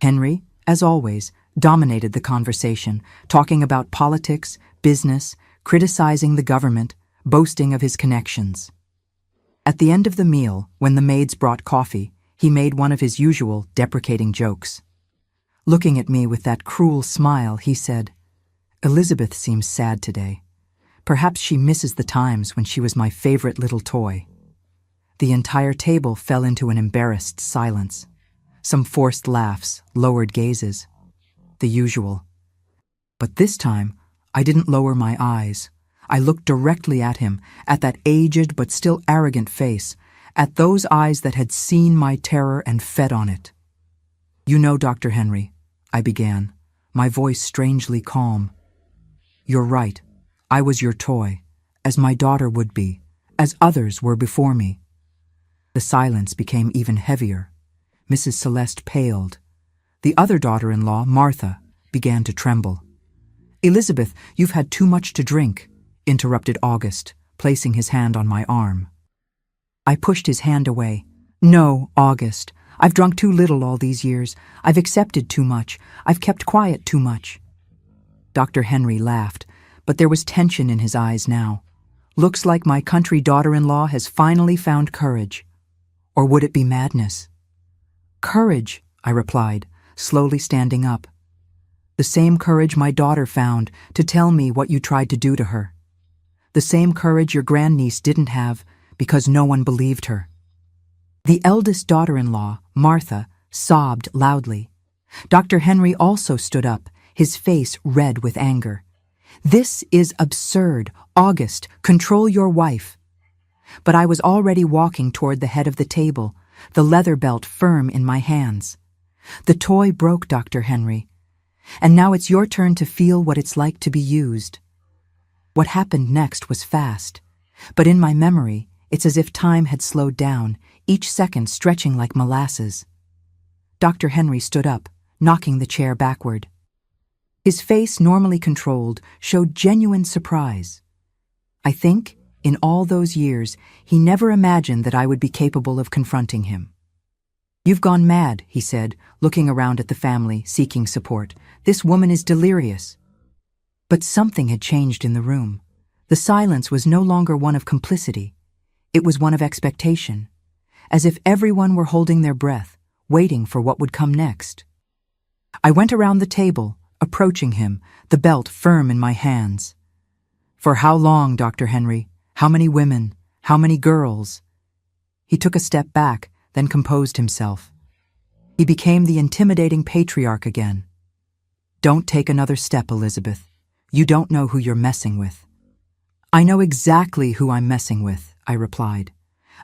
Henry, as always, dominated the conversation, talking about politics, business, criticizing the government, boasting of his connections. At the end of the meal, when the maids brought coffee, He made one of his usual deprecating jokes. Looking at me with that cruel smile, he said, "Elizabeth seems sad today. Perhaps she misses the times when she was my favorite little toy." The entire table fell into an embarrassed silence. Some forced laughs, lowered gazes. The usual. But this time, I didn't lower my eyes. I looked directly at him, at that aged but still arrogant face, at those eyes that had seen my terror and fed on it. "You know, Dr. Henry," I began, my voice strangely calm. "You're right. I was your toy, as my daughter would be, as others were before me." The silence became even heavier. Mrs. Celeste paled. The other daughter-in-law, Martha, began to tremble. "Elizabeth, you've had too much to drink," interrupted August, placing his hand on my arm. I pushed his hand away. "No, August. I've drunk too little all these years. I've accepted too much. I've kept quiet too much." Dr. Henry laughed, but there was tension in his eyes now. "Looks like my country daughter-in-law has finally found courage. Or would it be madness?" "Courage," I replied, slowly standing up. "The same courage my daughter found to tell me what you tried to do to her. The same courage your grandniece didn't have because no one believed her." The eldest daughter-in-law, Martha, sobbed loudly. Dr. Henry also stood up, his face red with anger. "This is absurd. August, control your wife." But I was already walking toward the head of the table, the leather belt firm in my hands. "The toy broke, Dr. Henry. And now it's your turn to feel what it's like to be used." What happened next was fast, but in my memory, it's as if time had slowed down, each second stretching like molasses. Dr. Henry stood up, knocking the chair backward. His face, normally controlled, showed genuine surprise. I think, in all those years, he never imagined that I would be capable of confronting him. "You've gone mad," he said, looking around at the family, seeking support. "This woman is delirious." But something had changed in the room. The silence was no longer one of complicity. It was one of expectation, as if everyone were holding their breath, waiting for what would come next. I went around the table, approaching him, the belt firm in my hands. "For how long, Dr. Henry? How many women? How many girls?" He took a step back, then composed himself. He became the intimidating patriarch again. "Don't take another step, Elizabeth. You don't know who you're messing with." "I know exactly who I'm messing with," I replied.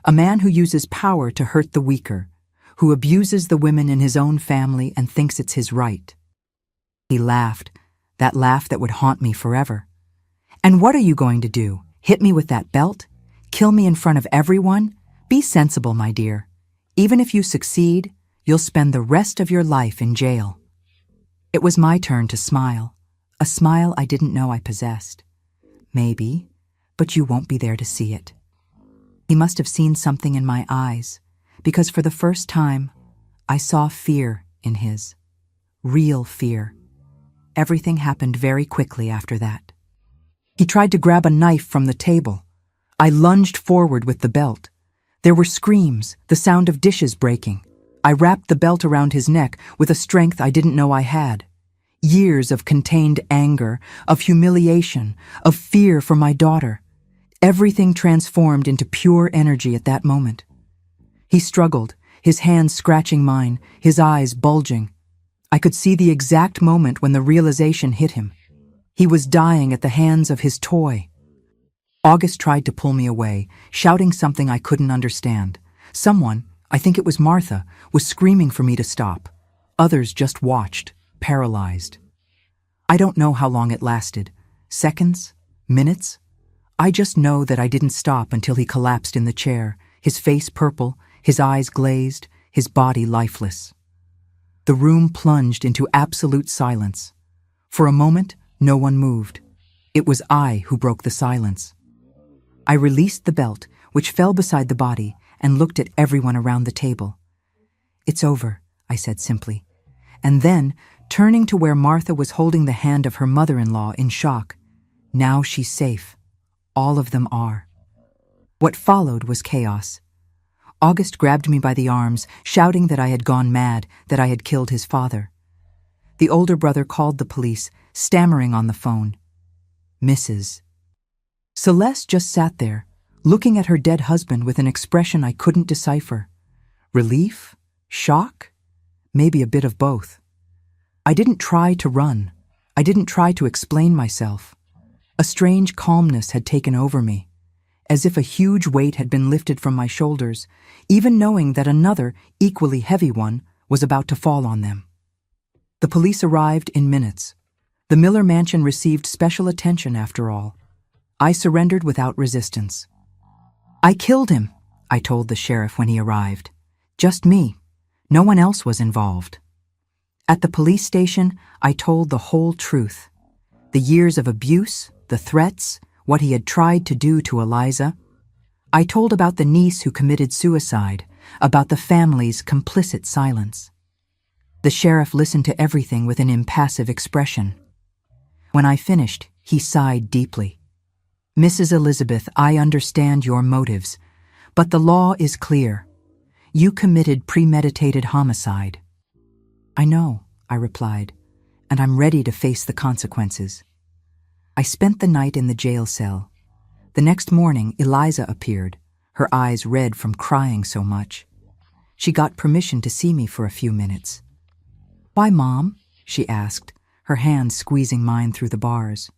"A man who uses power to hurt the weaker, who abuses the women in his own family and thinks it's his right." He laughed, that laugh that would haunt me forever. "And what are you going to do? Hit me with that belt? Kill me in front of everyone? Be sensible, my dear. Even if you succeed, you'll spend the rest of your life in jail." It was my turn to smile, a smile I didn't know I possessed. "Maybe, but you won't be there to see it." He must have seen something in my eyes, because for the first time, I saw fear in his. Real fear. Everything happened very quickly after that. He tried to grab a knife from the table. I lunged forward with the belt. There were screams, the sound of dishes breaking. I wrapped the belt around his neck with a strength I didn't know I had. Years of contained anger, of humiliation, of fear for my daughter. Everything transformed into pure energy at that moment. He struggled, his hands scratching mine, his eyes bulging. I could see the exact moment when the realization hit him. He was dying at the hands of his toy. August tried to pull me away, shouting something I couldn't understand. Someone, I think it was Martha, was screaming for me to stop. Others just watched, paralyzed. I don't know how long it lasted. Seconds? Minutes? I just know that I didn't stop until he collapsed in the chair, his face purple, his eyes glazed, his body lifeless. The room plunged into absolute silence. For a moment, no one moved. It was I who broke the silence. I released the belt, which fell beside the body, and looked at everyone around the table. "It's over," I said simply. And then, turning to where Martha was holding the hand of her mother-in-law in shock, "Now she's safe. All of them are." What followed was chaos. August grabbed me by the arms, shouting that I had gone mad, that I had killed his father. The older brother called the police, stammering on the phone. Mrs. Celeste just sat there, looking at her dead husband with an expression I couldn't decipher. Relief? Shock? Maybe a bit of both. I didn't try to run. I didn't try to explain myself. A strange calmness had taken over me, as if a huge weight had been lifted from my shoulders, even knowing that another, equally heavy one, was about to fall on them. The police arrived in minutes. The Miller mansion received special attention after all. I surrendered without resistance. I killed him, I told the sheriff when he arrived. Just me. No one else was involved. At the police station, I told the whole truth. The years of abuse, the threats, what he had tried to do to Eliza. I told about the niece who committed suicide, about the family's complicit silence. The sheriff listened to everything with an impassive expression. When I finished, he sighed deeply. Mrs. Elizabeth, I understand your motives, but the law is clear. You committed premeditated homicide. I know, I replied, and I'm ready to face the consequences. I spent the night in the jail cell. The next morning, Eliza appeared, her eyes red from crying so much. She got permission to see me for a few minutes. Why, Mom? She asked, her hand squeezing mine through the bars.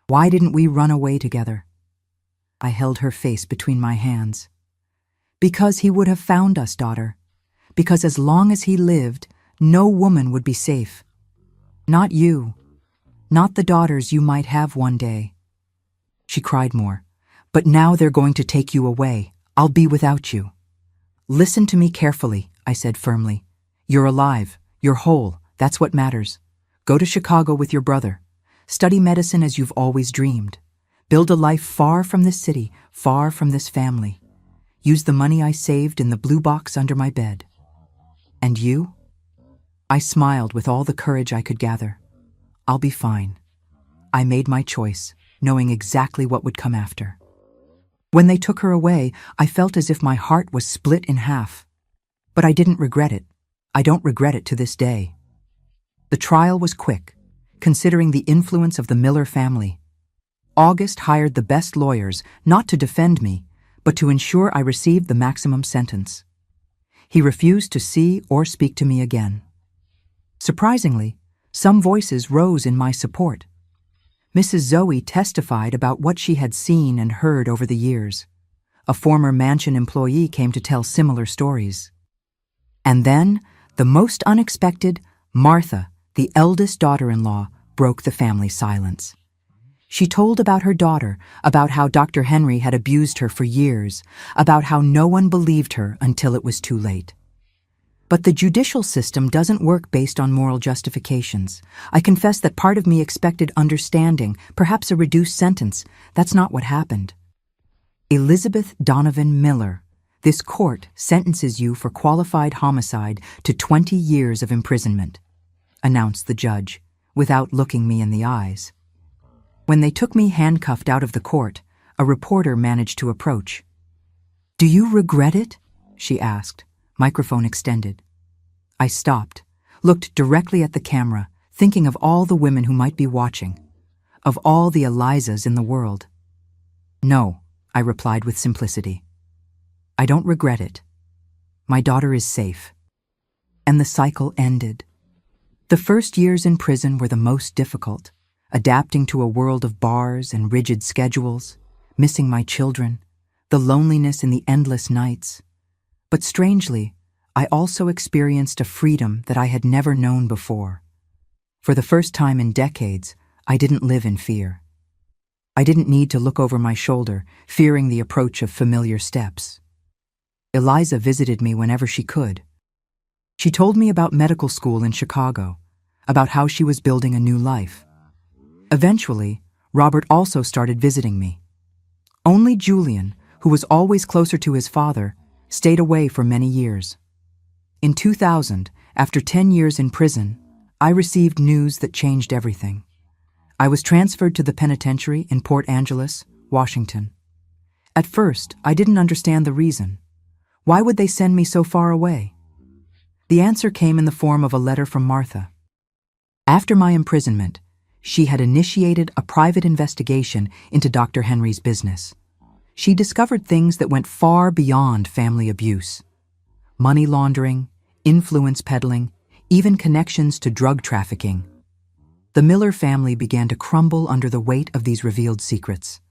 Why didn't we run away together? I held her face between my hands. Because he would have found us, daughter. Because as long as he lived, no woman would be safe. Not you. Not the daughters you might have one day. She cried more. But now they're going to take you away. I'll be without you. Listen to me carefully, I said firmly. You're alive. You're whole. That's what matters. Go to Chicago with your brother. Study medicine as you've always dreamed. Build a life far from this city, far from this family. Use the money I saved in the blue box under my bed. And you? I smiled with all the courage I could gather. I'll be fine. I made my choice, knowing exactly what would come after. When they took her away, I felt as if my heart was split in half. But I didn't regret it. I don't regret it to this day. The trial was quick, considering the influence of the Miller family. August hired the best lawyers, not to defend me, but to ensure I received the maximum sentence. He refused to see or speak to me again. Surprisingly, some voices rose in my support. Mrs. Zoe testified about what she had seen and heard over the years. A former mansion employee came to tell similar stories. And then, the most unexpected, Martha, the eldest daughter-in-law, broke the family silence. She told about her daughter, about how Dr. Henry had abused her for years, about how no one believed her until it was too late. But the judicial system doesn't work based on moral justifications. I confess that part of me expected understanding, perhaps a reduced sentence. That's not what happened. Elizabeth Donovan Miller, this court sentences you for qualified homicide to 20 years of imprisonment, announced the judge, without looking me in the eyes. When they took me handcuffed out of the court, a reporter managed to approach. Do you regret it? She asked, microphone extended. I stopped, looked directly at the camera, thinking of all the women who might be watching, of all the Elizas in the world. No, I replied with simplicity. I don't regret it. My daughter is safe. And the cycle ended. The first years in prison were the most difficult, adapting to a world of bars and rigid schedules, missing my children, the loneliness in the endless nights. But strangely, I also experienced a freedom that I had never known before. For the first time in decades, I didn't live in fear. I didn't need to look over my shoulder, fearing the approach of familiar steps. Eliza visited me whenever she could. She told me about medical school in Chicago, about how she was building a new life. Eventually, Robert also started visiting me. Only Julian, who was always closer to his father, stayed away for many years. In 2000, after 10 years in prison, I received news that changed everything. I was transferred to the penitentiary in Port Angeles, Washington. At first, I didn't understand the reason. Why would they send me so far away? The answer came in the form of a letter from Martha. After my imprisonment, she had initiated a private investigation into Dr. Henry's business. She discovered things that went far beyond family abuse. Money laundering, influence peddling, even connections to drug trafficking. The Miller family began to crumble under the weight of these revealed secrets.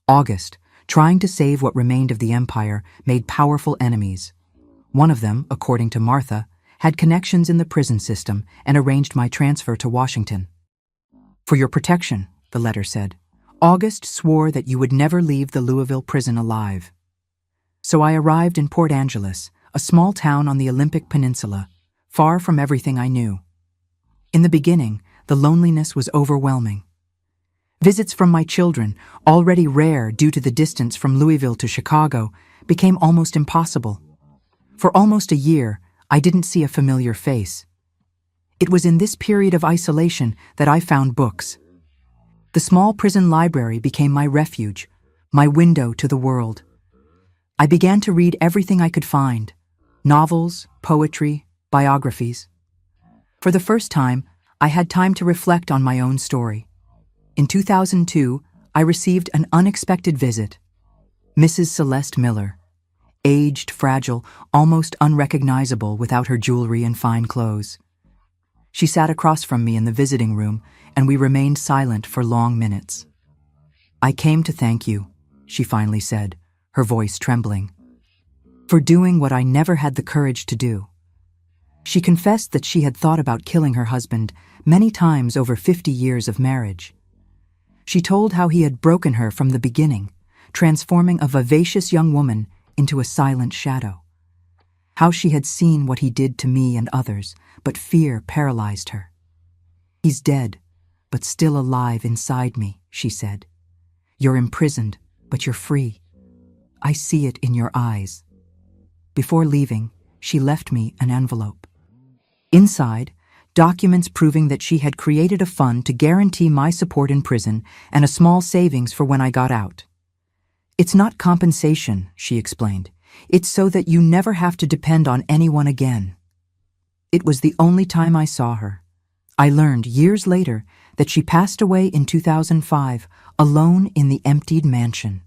August, trying to save what remained of the empire, made powerful enemies. One of them, according to Martha, had connections in the prison system and arranged my transfer to Washington. For your protection, the letter said, August swore that you would never leave the Louisville prison alive. So I arrived in Port Angeles, a small town on the Olympic Peninsula, far from everything I knew. In the beginning, the loneliness was overwhelming. Visits from my children, already rare due to the distance from Louisville to Chicago, became almost impossible. For almost a year, I didn't see a familiar face. It was in this period of isolation that I found books. The small prison library became my refuge, my window to the world. I began to read everything I could find: novels, poetry, biographies. For the first time, I had time to reflect on my own story. In 2002, I received an unexpected visit. Mrs. Celeste Miller, aged, fragile, almost unrecognizable without her jewelry and fine clothes. She sat across from me in the visiting room, and we remained silent for long minutes. I came to thank you, she finally said, her voice trembling, for doing what I never had the courage to do. She confessed that she had thought about killing her husband many times over 50 years of marriage. She told how he had broken her from the beginning, transforming a vivacious young woman into a silent shadow. How she had seen what he did to me and others, but fear paralyzed her. He's dead, but still alive inside me, she said. You're imprisoned, but you're free. I see it in your eyes. Before leaving, she left me an envelope. Inside, documents proving that she had created a fund to guarantee my support in prison and a small savings for when I got out. It's not compensation, she explained. It's so that you never have to depend on anyone again. It was the only time I saw her. I learned years later that she passed away in 2005, alone in the emptied mansion.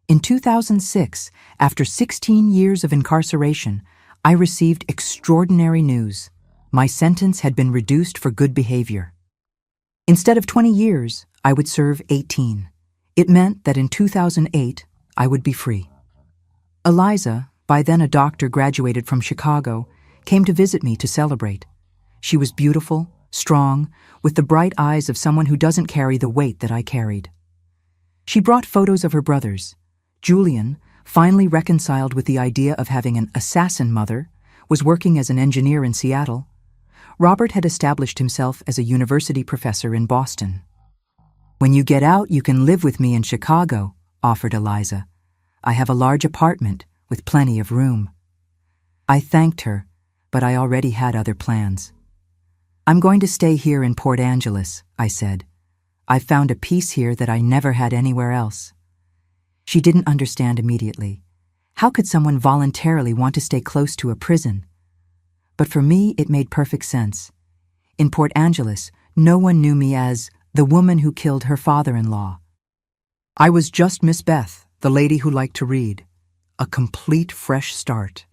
In 2006, after 16 years of incarceration, I received extraordinary news. My sentence had been reduced for good behavior. Instead of 20 years, I would serve 18. It meant that in 2008, I would be free. Eliza, by then a doctor graduated from Chicago, came to visit me to celebrate. She was beautiful, strong, with the bright eyes of someone who doesn't carry the weight that I carried. She brought photos of her brothers. Julian, finally reconciled with the idea of having an assassin mother, was working as an engineer in Seattle. Robert had established himself as a university professor in Boston. When you get out, you can live with me in Chicago, offered Eliza. I have a large apartment with plenty of room. I thanked her, but I already had other plans. I'm going to stay here in Port Angeles, I said. I've found a peace here that I never had anywhere else. She didn't understand immediately. How could someone voluntarily want to stay close to a prison? But for me, it made perfect sense. In Port Angeles, no one knew me as the woman who killed her father-in-law. I was just Miss Beth, the lady who liked to read. A complete fresh start.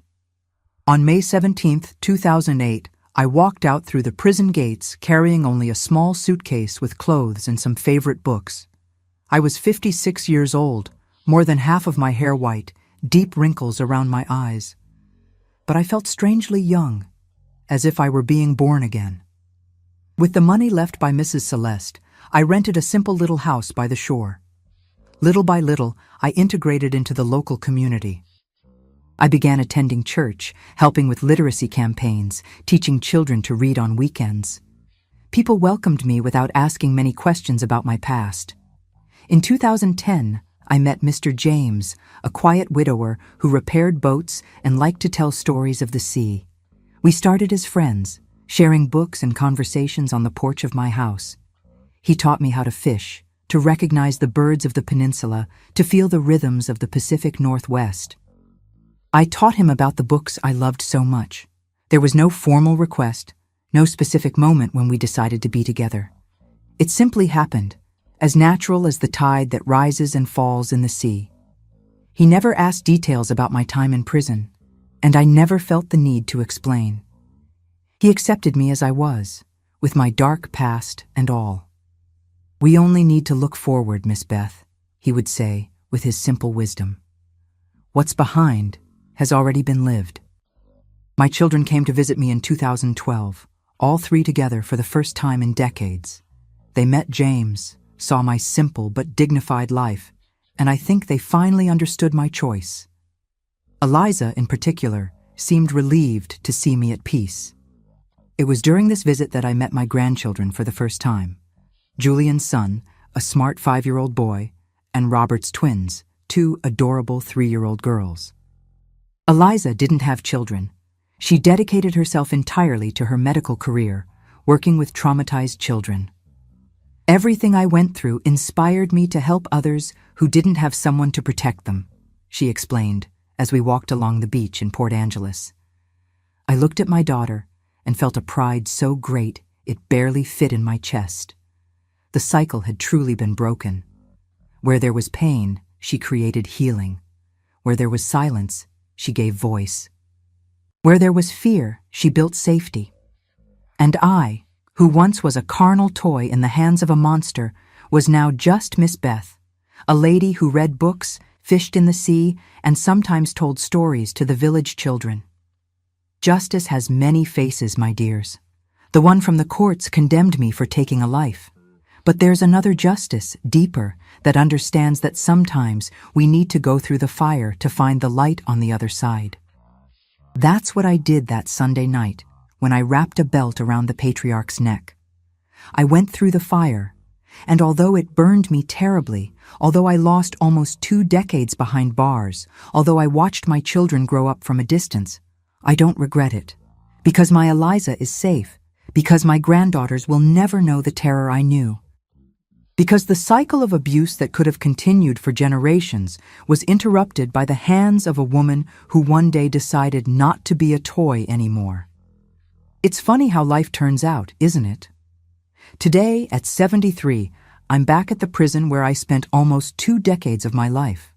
On May 17, 2008, I walked out through the prison gates carrying only a small suitcase with clothes and some favorite books. I was 56 years old, more than half of my hair white, deep wrinkles around my eyes. But I felt strangely young, as if I were being born again. With the money left by Mrs. Celeste, I rented a simple little house by the shore. Little by little, I integrated into the local community. I began attending church, helping with literacy campaigns, teaching children to read on weekends. People welcomed me without asking many questions about my past. In 2010, I met Mr. James, a quiet widower who repaired boats and liked to tell stories of the sea. We started as friends, sharing books and conversations on the porch of my house. He taught me how to fish, to recognize the birds of the peninsula, to feel the rhythms of the Pacific Northwest. I taught him about the books I loved so much. There was no formal request, no specific moment when we decided to be together. It simply happened, as natural as the tide that rises and falls in the sea. He never asked details about my time in prison, and I never felt the need to explain. He accepted me as I was, with my dark past and all. "We only need to look forward, Miss Beth," he would say with his simple wisdom. "What's behind has already been lived." My children came to visit me in 2012, all three together for the first time in decades. They met James, saw my simple but dignified life, and I think they finally understood my choice. Eliza, in particular, seemed relieved to see me at peace. It was during this visit that I met my grandchildren for the first time. Julian's son, a smart 5-year-old boy, and Robert's twins, 2 adorable 3-year-old girls. Eliza didn't have children. She dedicated herself entirely to her medical career, working with traumatized children. "Everything I went through inspired me to help others who didn't have someone to protect them," she explained as we walked along the beach in Port Angeles. I looked at my daughter and felt a pride so great it barely fit in my chest. The cycle had truly been broken. Where there was pain, she created healing. Where there was silence, she gave voice. Where there was fear, she built safety. And I, who once was a carnal toy in the hands of a monster, was now just Miss Beth, a lady who read books, fished in the sea, and sometimes told stories to the village children. Justice has many faces, my dears. The one from the courts condemned me for taking a life. But there's another justice, deeper, that understands that sometimes we need to go through the fire to find the light on the other side. That's what I did that Sunday night when I wrapped a belt around the patriarch's neck. I went through the fire, and although it burned me terribly, although I lost almost 2 decades behind bars, although I watched my children grow up from a distance, I don't regret it, because my Eliza is safe, because my granddaughters will never know the terror I knew. Because the cycle of abuse that could have continued for generations was interrupted by the hands of a woman who one day decided not to be a toy anymore. It's funny how life turns out, isn't it? Today, at 73, I'm back at the prison where I spent almost 2 decades of my life.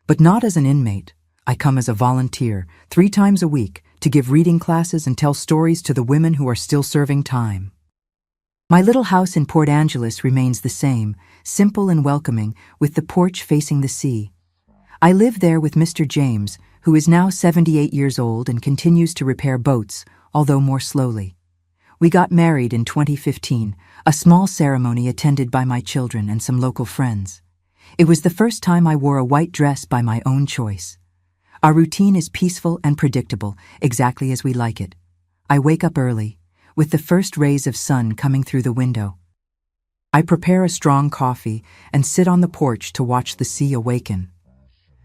But not as an inmate. I come as a volunteer, 3 times a week, to give reading classes and tell stories to the women who are still serving time. My little house in Port Angeles remains the same, simple and welcoming, with the porch facing the sea. I live there with Mr. James, who is now 78 years old and continues to repair boats, although more slowly. We got married in 2015, a small ceremony attended by my children and some local friends. It was the first time I wore a white dress by my own choice. Our routine is peaceful and predictable, exactly as we like it. I wake up early, with the first rays of sun coming through the window. I prepare a strong coffee and sit on the porch to watch the sea awaken.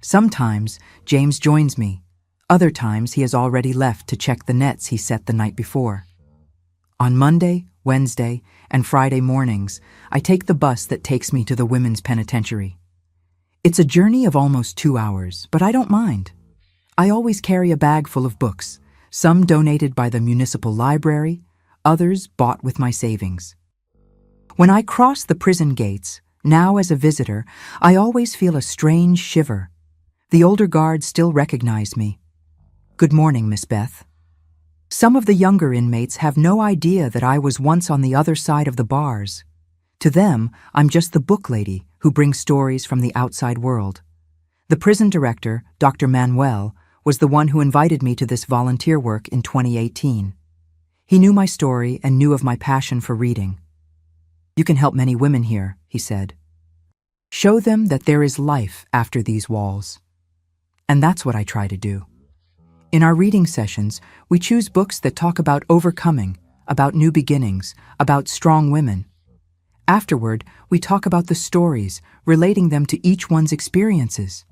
Sometimes James joins me. Other times he has already left to check the nets he set the night before. On Monday, Wednesday, and Friday mornings, I take the bus that takes me to the women's penitentiary. It's a journey of almost 2 hours, but I don't mind. I always carry a bag full of books, some donated by the municipal library, others bought with my savings. When I cross the prison gates, now as a visitor, I always feel a strange shiver. The older guards still recognize me. "Good morning, Miss Beth." Some of the younger inmates have no idea that I was once on the other side of the bars. To them, I'm just the book lady who brings stories from the outside world. The prison director, Dr. Manuel, was the one who invited me to this volunteer work in 2018. He knew my story and knew of my passion for reading. "You can help many women here," he said. "Show them that there is life after these walls." And that's what I try to do. In our reading sessions, we choose books that talk about overcoming, about new beginnings, about strong women. Afterward, we talk about the stories, relating them to each one's experiences.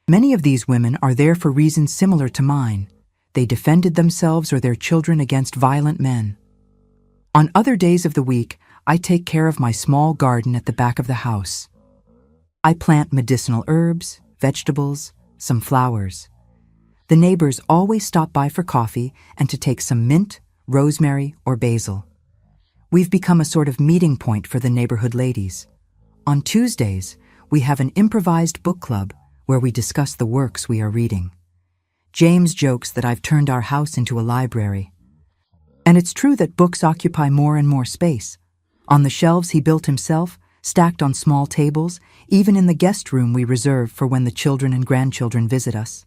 Many of these women are there for reasons similar to mine. They defended themselves or their children against violent men. On other days of the week, I take care of my small garden at the back of the house. I plant medicinal herbs, vegetables, some flowers. The neighbors always stop by for coffee and to take some mint, rosemary, or basil. We've become a sort of meeting point for the neighborhood ladies. On Tuesdays, we have an improvised book club where we discuss the works we are reading. James jokes that I've turned our house into a library. And it's true that books occupy more and more space. On the shelves he built himself, stacked on small tables, even in the guest room we reserve for when the children and grandchildren visit us.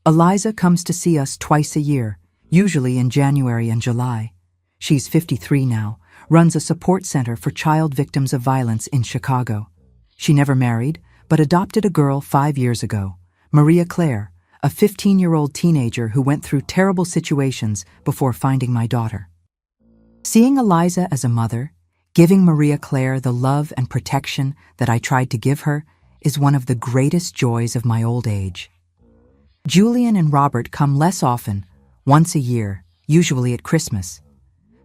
Eliza comes to see us twice a year, usually in January and July. She's 53 now, runs a support center for child victims of violence in Chicago. She never married, but adopted a girl 5 years ago, Maria Claire, a 15-year-old teenager who went through terrible situations before finding my daughter. Seeing Eliza as a mother, giving Maria Claire the love and protection that I tried to give her, is one of the greatest joys of my old age. Julian and Robert come less often, once a year, usually at Christmas.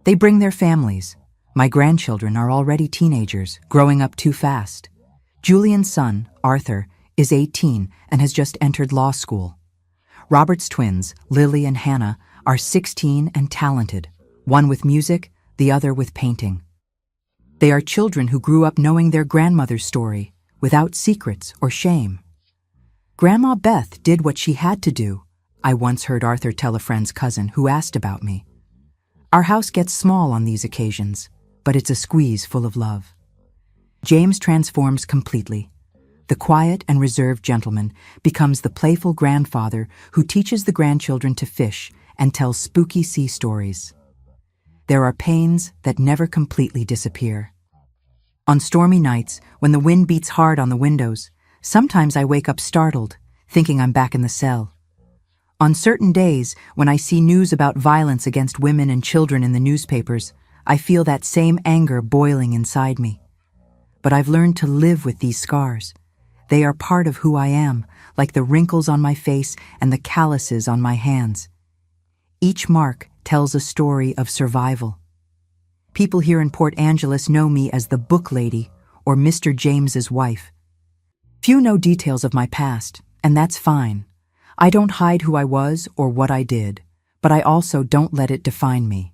They bring their families. My grandchildren are already teenagers, growing up too fast. Julian's son, Arthur, is 18 and has just entered law school. Robert's twins, Lily and Hannah, are 16 and talented, one with music, the other with painting. They are children who grew up knowing their grandmother's story, without secrets or shame. Grandma Beth did what she had to do, I once heard Arthur tell a friend's cousin who asked about me. Our house gets small on these occasions, but it's a squeeze full of love. James transforms completely. The quiet and reserved gentleman becomes the playful grandfather who teaches the grandchildren to fish and tells spooky sea stories. There are pains that never completely disappear. On stormy nights, when the wind beats hard on the windows, sometimes I wake up startled, thinking I'm back in the cell. On certain days, when I see news about violence against women and children in the newspapers, I feel that same anger boiling inside me. But I've learned to live with these scars. They are part of who I am, like the wrinkles on my face and the calluses on my hands. Each mark tells a story of survival. People here in Port Angeles know me as the book lady or Mr. James's wife. Few know details of my past, and that's fine. I don't hide who I was or what I did, but I also don't let it define me.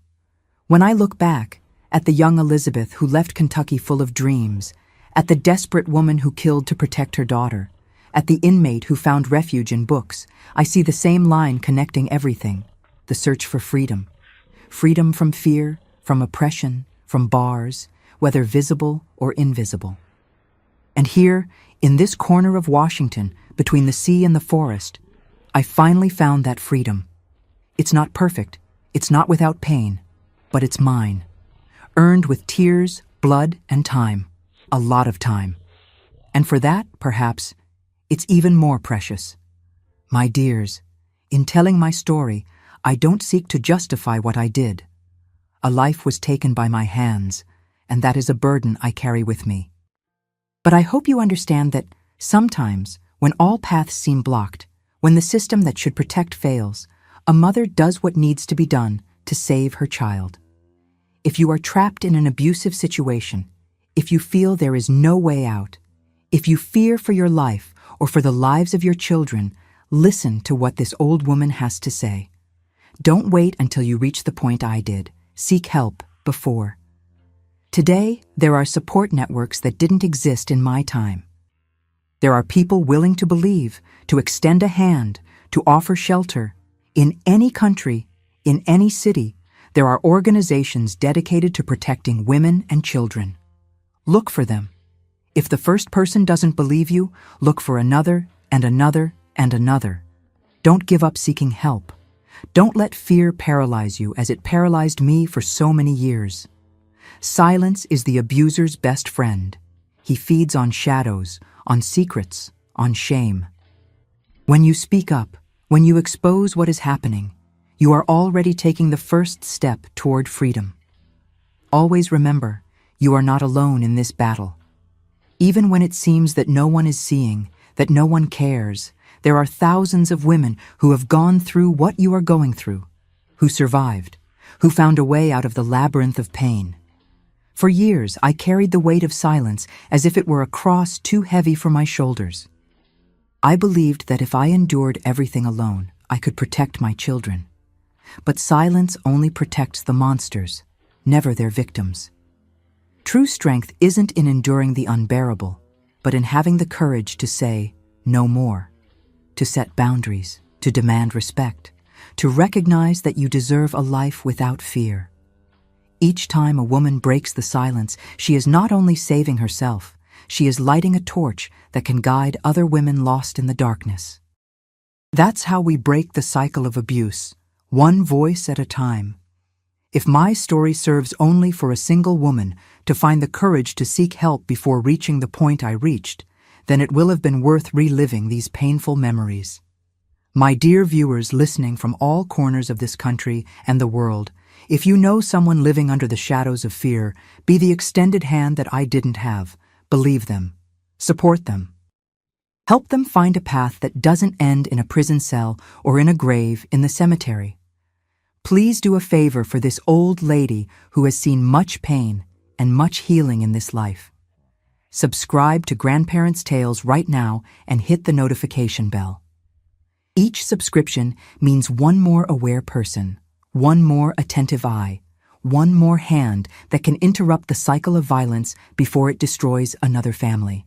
When I look back at the young Elizabeth who left Kentucky full of dreams, at the desperate woman who killed to protect her daughter, at the inmate who found refuge in books, I see the same line connecting everything: the search for freedom. Freedom from fear, from oppression, from bars, whether visible or invisible. And here, in this corner of Washington, between the sea and the forest, I finally found that freedom. It's not perfect, it's not without pain, but it's mine. Earned with tears, blood, and time. A lot of time. And for that, perhaps, it's even more precious. My dears, in telling my story, I don't seek to justify what I did. A life was taken by my hands, and that is a burden I carry with me. But I hope you understand that sometimes, when all paths seem blocked, when the system that should protect fails, a mother does what needs to be done to save her child. If you are trapped in an abusive situation, if you feel there is no way out, if you fear for your life or for the lives of your children, listen to what this old woman has to say. Don't wait until you reach the point I did. Seek help before. Today, there are support networks that didn't exist in my time. There are people willing to believe, to extend a hand, to offer shelter. In any country, in any city, there are organizations dedicated to protecting women and children. Look for them. If the first person doesn't believe you, look for another and another and another. Don't give up seeking help. Don't let fear paralyze you as it paralyzed me for so many years. Silence is the abuser's best friend. He feeds on shadows, on secrets, on shame. When you speak up, when you expose what is happening, you are already taking the first step toward freedom. Always remember, you are not alone in this battle. Even when it seems that no one is seeing, that no one cares, there are thousands of women who have gone through what you are going through, who survived, who found a way out of the labyrinth of pain. For years, I carried the weight of silence as if it were a cross too heavy for my shoulders. I believed that if I endured everything alone, I could protect my children. But silence only protects the monsters, never their victims. True strength isn't in enduring the unbearable, but in having the courage to say no more, to set boundaries, to demand respect, to recognize that you deserve a life without fear. Each time a woman breaks the silence, she is not only saving herself, she is lighting a torch that can guide other women lost in the darkness. That's how we break the cycle of abuse, one voice at a time. If my story serves only for a single woman to find the courage to seek help before reaching the point I reached, then it will have been worth reliving these painful memories. My dear viewers listening from all corners of this country and the world, if you know someone living under the shadows of fear, be the extended hand that I didn't have. Believe them. Support them. Help them find a path that doesn't end in a prison cell or in a grave in the cemetery. Please do a favor for this old lady who has seen much pain and much healing in this life. Subscribe to Grandparents' Tales right now and hit the notification bell. Each subscription means one more aware person, one more attentive eye, one more hand that can interrupt the cycle of violence before it destroys another family.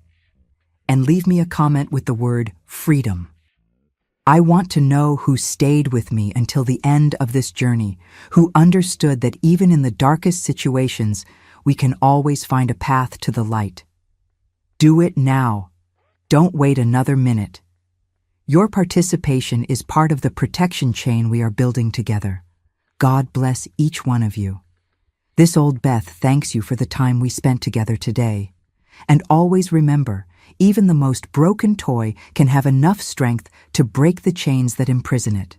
And leave me a comment with the word freedom. I want to know who stayed with me until the end of this journey, who understood that even in the darkest situations, we can always find a path to the light. Do it now. Don't wait another minute. Your participation is part of the protection chain we are building together. God bless each one of you. This old Beth thanks you for the time we spent together today. And always remember, even the most broken toy can have enough strength to break the chains that imprison it.